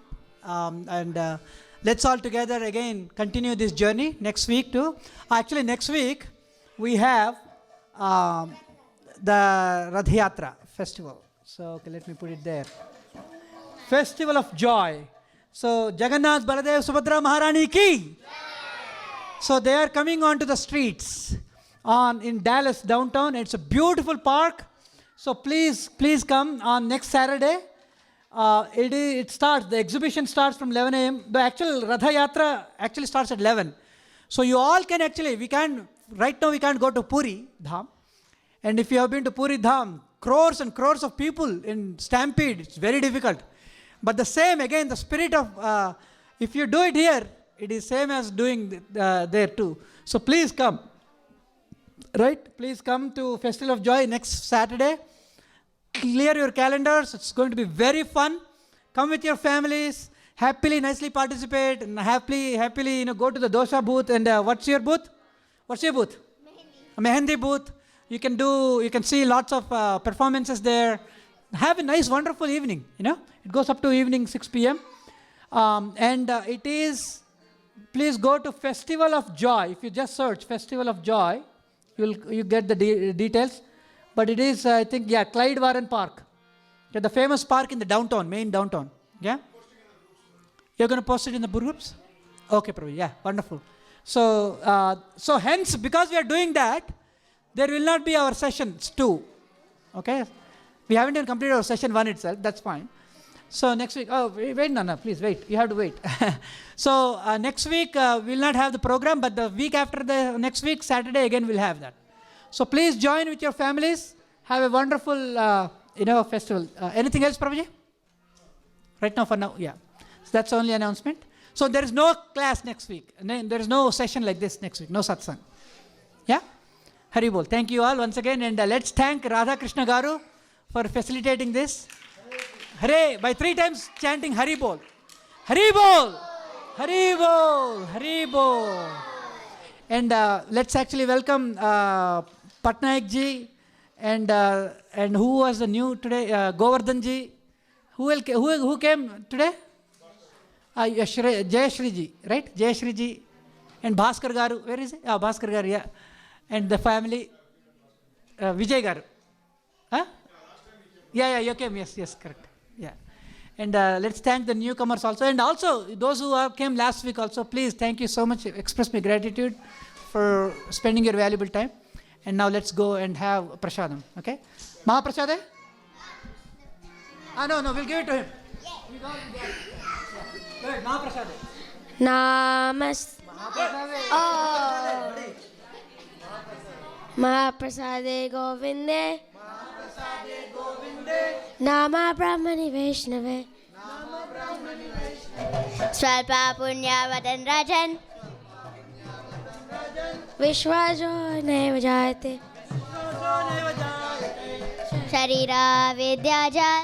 And let's all together again continue this journey next week too. Actually, next week we have the Rath Yatra festival. So okay, let me put it there. Festival of Joy. So Jagannath, Baladev, Subhadra Maharani ki. So they are coming onto the streets in Dallas downtown. It's a beautiful park. So please come on next Saturday. The exhibition starts from 11 a.m. The actual Ratha Yatra actually starts at 11. So you all can right now we can't go to Puri Dham. And if you have been to Puri Dham, crores and crores of people in stampede, it's very difficult. But the same, again, the spirit of, if you do it here, it is same as doing there too. So please come. Right? Please come to Festival of Joy next Saturday. Clear your calendars. It's going to be very fun. Come with your families. Happily, nicely participate. And happily, go to the dosha booth. And what's your booth? What's your booth? Mehendi booth. You can see lots of performances there. Have a nice, wonderful evening. It goes up to evening 6 p.m. Please go to Festival of Joy. If you just search Festival of Joy, you get the details. But it is, I think, Clyde Warren Park. Okay, the famous park in the main downtown. Yeah? You're going to post it in the groups? Okay, Prabhu. Yeah, wonderful. So hence, because we are doing that, there will not be our sessions 2. Okay? We haven't even completed our session 1 itself. That's fine. So next week, wait, Nana, please wait. You have to wait. So next week, we'll not have the program, but the week after the next week, Saturday, again, we'll have that. So please join with your families. Have a wonderful, festival. Anything else, Prabhuji? Right now, for now, yeah. So that's the only announcement. So there is no class next week. There is no session like this next week. No satsang. Yeah? Hari Bol. Thank you all once again. And let's thank Radha Krishna Garu for facilitating this. Hare, by 3 times chanting Hari Bol. Hari Bol. Hari Bol. Hari Bol. And let's actually welcome Patnaik ji and who was the new today? Govardhan ji. Who came today? Jayashri ji, right? Jayashri ji and Bhaskar Garu. Where is it? Bhaskar Garu, yeah. And the family, Vijay Garu. Huh? Yeah, you came. Yes, correct. Yeah. And let's thank the newcomers also. And also, those who came last week also, please, thank you so much. Express my gratitude for spending your valuable time. And now let's go and have prasadam. Okay? Mahaprasad? No, we'll give it to him. You go. Go ahead, Mahaprasad. Namaste. Mahaprasade Govinde. Nama Brahmani Vaishnave. Swalpa Punyavadan Rajan. Vishwajo Neva Jayate. Sharira Vidyajal.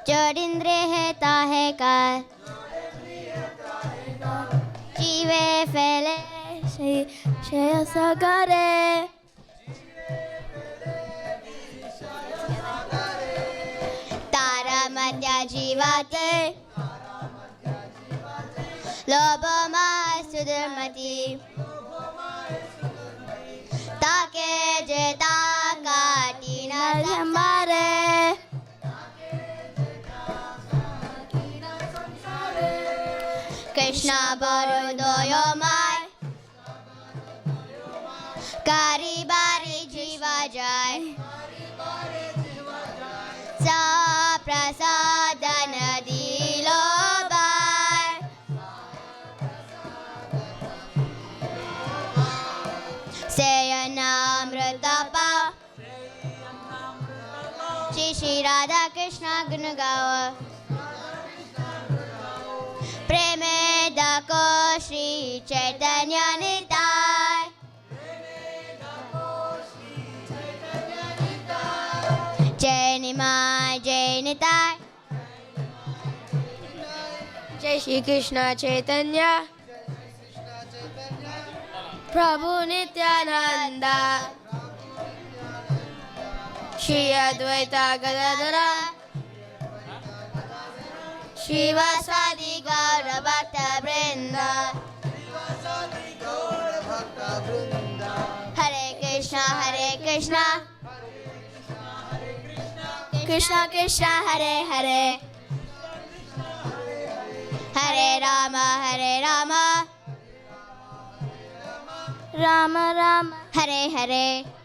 Jodindre Heta Hekar. Jive Fele Shaya Sagare. Tara Madhya Jivate. Loboma Sudharmati. Take Jeta Katina Samare. Krishna Barudoyo Mai. Kari Bari Jiva Jai. Sa Prasadana Dilo Bai. Sayanamritapa. Shri Radha Krishna Gunagawa. Preme Gako Shri Chaitanya Nitai. Jai Nimai Jai Nitai. Jai Shri Krishna Chaitanya Prabhu Nityananda Shri Advaita Gadadara Shri Vasadi Gaura Bhakta Vrinda. Hare Krishna Krishna Krishna Hare Hare Hare Rama Rama Rama Hare Hare.